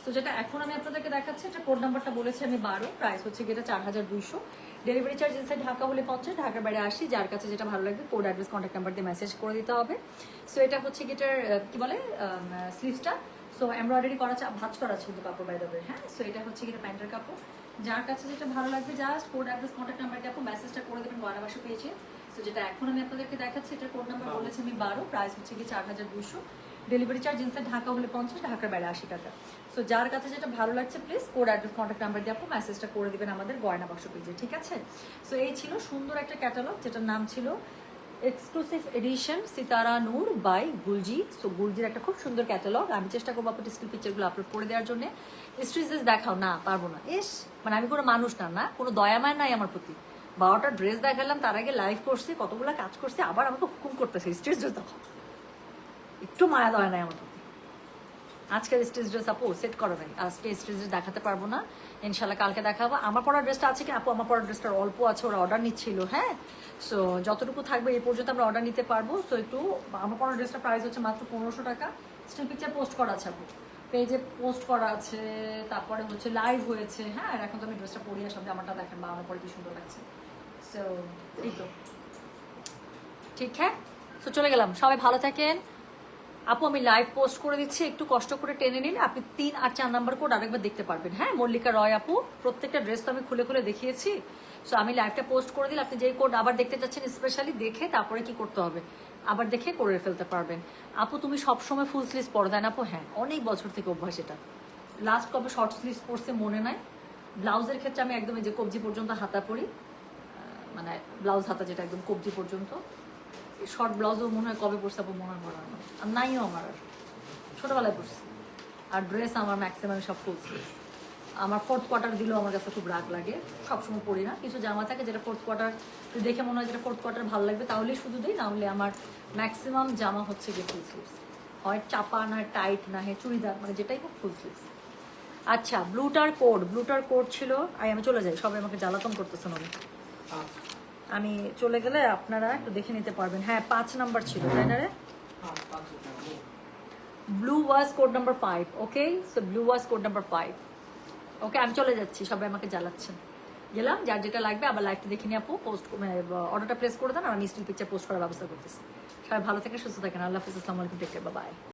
তো যেটা এখন আমি আপনাদেরকে দেখাচ্ছি, এটা কোড নাম্বারটা বলেছি আমি 12, প্রাইস হচ্ছে গিয়ে এটা 4200, ডেলিভারি চার্জ ইনসাইড ঢাকা হলে 50, ঢাকার বাইরে 80। যার কাছে যেটা ভালো লাগবে কোড অ্যাড্রেস কন্ট্যাক্ট নাম্বার দিয়ে মেসেজ করে দিতে হবে। সো এটা হচ্ছে গিটার কি বলে স্লিভসটা, সো এমব্রয়ডারি করা ভাঁজ করা আছে কিন্তু কাপড় বাই দেবে। হ্যাঁ, সো এটা হচ্ছে গিয়ে প্যান্টের কাপড়। যার কাছে যেটা ভালো লাগবে just code address contact number দিয়ে আপু মেসেজটা করে দেবেন গয়না বাক্স পেয়েছে। সো যেটা এখন আমি আপনাদেরকে দেখাচ্ছি, এটা কোড নাম্বার বলেছি আমি 12, প্রাইস হচ্ছে গিয়ে 4200, ডেলিভারি চার্জ ইনসাইড ঢাকা হলে 50, ঢাকার বাইরে 80 টাকা। সো যার কাছে যেটা ভালো লাগছে please code address contact number দিয়ে আপু মেসেজটা করে দিবেন আমাদের গয়না বাক্স পেজে, ঠিক আছে? সো এই ছিল সুন্দর একটা ক্যাটালগ, যেটার নাম ছিল exclusive edition Sitara Noor by Gulji. So গুলজির একটা খুব সুন্দর ক্যাটালগ, আমি চেষ্টা করবো আপু স্টিল পিকচারগুলো আপলোড করে দেওয়ার জন্য। স্ট্রিচেস দেখাও না, পারবো না, ইস মানে আমি কোনো মানুষ না, না কোনো দয়ামায় নাই আমার প্রতি। 12টা ড্রেস দেখালাম, তার আগে লাইভ করছি, কতগুলো কাজ করছি, আবার আমাকে হুকুম করতেছে স্ট্রিচ ড্রেস দেখো, একটু মায়া দয়া নাই আমার প্রতি। আজকের স্টেজ ড্রেস আপু সেট করো নাই, আজকে স্টেজ ড্রেস দেখাতে পারবো না, ইনশাল্লাহ কালকে দেখাবো। আমার পড়ার ড্রেসটা আছে কি আপু? আমার পড়ার ড্রেসটার অল্প আছে, ওরা অর্ডার নিচ্ছিল। হ্যাঁ, সো যতটুকু থাকবে এই পর্যন্ত আমরা অর্ডার নিতে পারবো। সো একটু আমার পড়ার ড্রেসটা প্রাইস হচ্ছে মাত্র 1500 টাকা। স্টিল পিকচার পোস্ট করা আছে আপু, পেজে পোস্ট করা আছে, তারপরে হচ্ছে লাইভ হয়েছে। হ্যাঁ, আর এখন তো আমি ড্রেসটা পরি আসলাম, আমারটা দেখেন বা আমার পরে কি সুন্দর লাগছে। সো এই তো ঠিক। হ্যাঁ, সো চলে গেলাম, সবাই ভালো থাকেন আপু। আমি লাইভ পোস্ট করে দিচ্ছি, একটু কষ্ট করে টেনে নিন, আপনি 3 আর 4 নাম্বার কোড আরেকবার দেখতে পারবেন। হ্যাঁ, মল্লিকা রয় আপু, প্রত্যেকটা ড্রেস তো আমি খুলে খুলে দেখিয়েছি। সো আমি লাইভটা পোস্ট করে দিলে আপনি যেই কোড আবার দেখতে চাচ্ছেন স্পেশালি দেখে তারপরে কি করতে হবে আবার দেখে করে ফেলতে পারবেন। আপু তুমি সবসময় ফুল স্লিভস পরো তাই না আপু? হ্যাঁ, অনেক বছর থেকে অভ্যাস এটা। লাস্ট কবে শর্ট স্লিভস পরছে মনে নাই। ব্লাউজের ক্ষেত্রে আমি একদম যে কবজি পর্যন্ত হাতা পরি, মানে ব্লাউজ হাতা যেটা একদম কবজি পর্যন্ত। শর্ট ব্লাউজও মনে হয় কবে পরছে আপু মনে হয় পরা না, আর নাইও আমার, আর ছোটোবেলায় পরছি। আর ড্রেস আমার ম্যাক্সিমাম সব ফুল স্লিভস। আমার 4th কোয়ার্টার দিলেও আমার কাছে খুব রাগ লাগে, সবসময় পরি না। কিছু জামা থাকে যেটা 4th কোয়ার্টার দেখে মনে হয় যেটা 4th কোয়ার্টার ভালো লাগবে তাহলেই শুধু দিই, না হলে আমার ম্যাক্সিমাম জামা হচ্ছে গিয়ে ফুল স্লিভস, হয় চাপা না টাইট না হে চুড়িদার, মানে যেটাই হোক ফুল স্লিভস। আচ্ছা, ব্লুটার কোড ছিল, আমি চলে যাই, সবাই আমাকে জ্বালাতন করতেছেন আমি। আমি চলে গেলে আপনারা একটু দেখে নিতে পারবেন। হ্যাঁ 5 নাম্বার ছিল তাই না রে? ব্লু ওয়াজ কোড নাম্বার 5। ওকে, সো ব্লু ওয়াজ কোড নাম্বার 5। ওকে, আমি চলে যাচ্ছি, সবাই আমাকে জ্বালাচ্ছেন। গেলাম, যার যেটা লাগবে আবার লাইভটা দেখে নিয়ে আপু পোস্ট অর্ডারটা প্লেস করে দেন, আর আমি স্টিল পিকচার পোস্ট করার ব্যবস্থা করতেছি। সবাই ভালো থাকেন, সুস্থ থাকেন, আল্লাহ হাফিজ, আসসালামু আলাইকুম, টেক কেয়ার, বাই।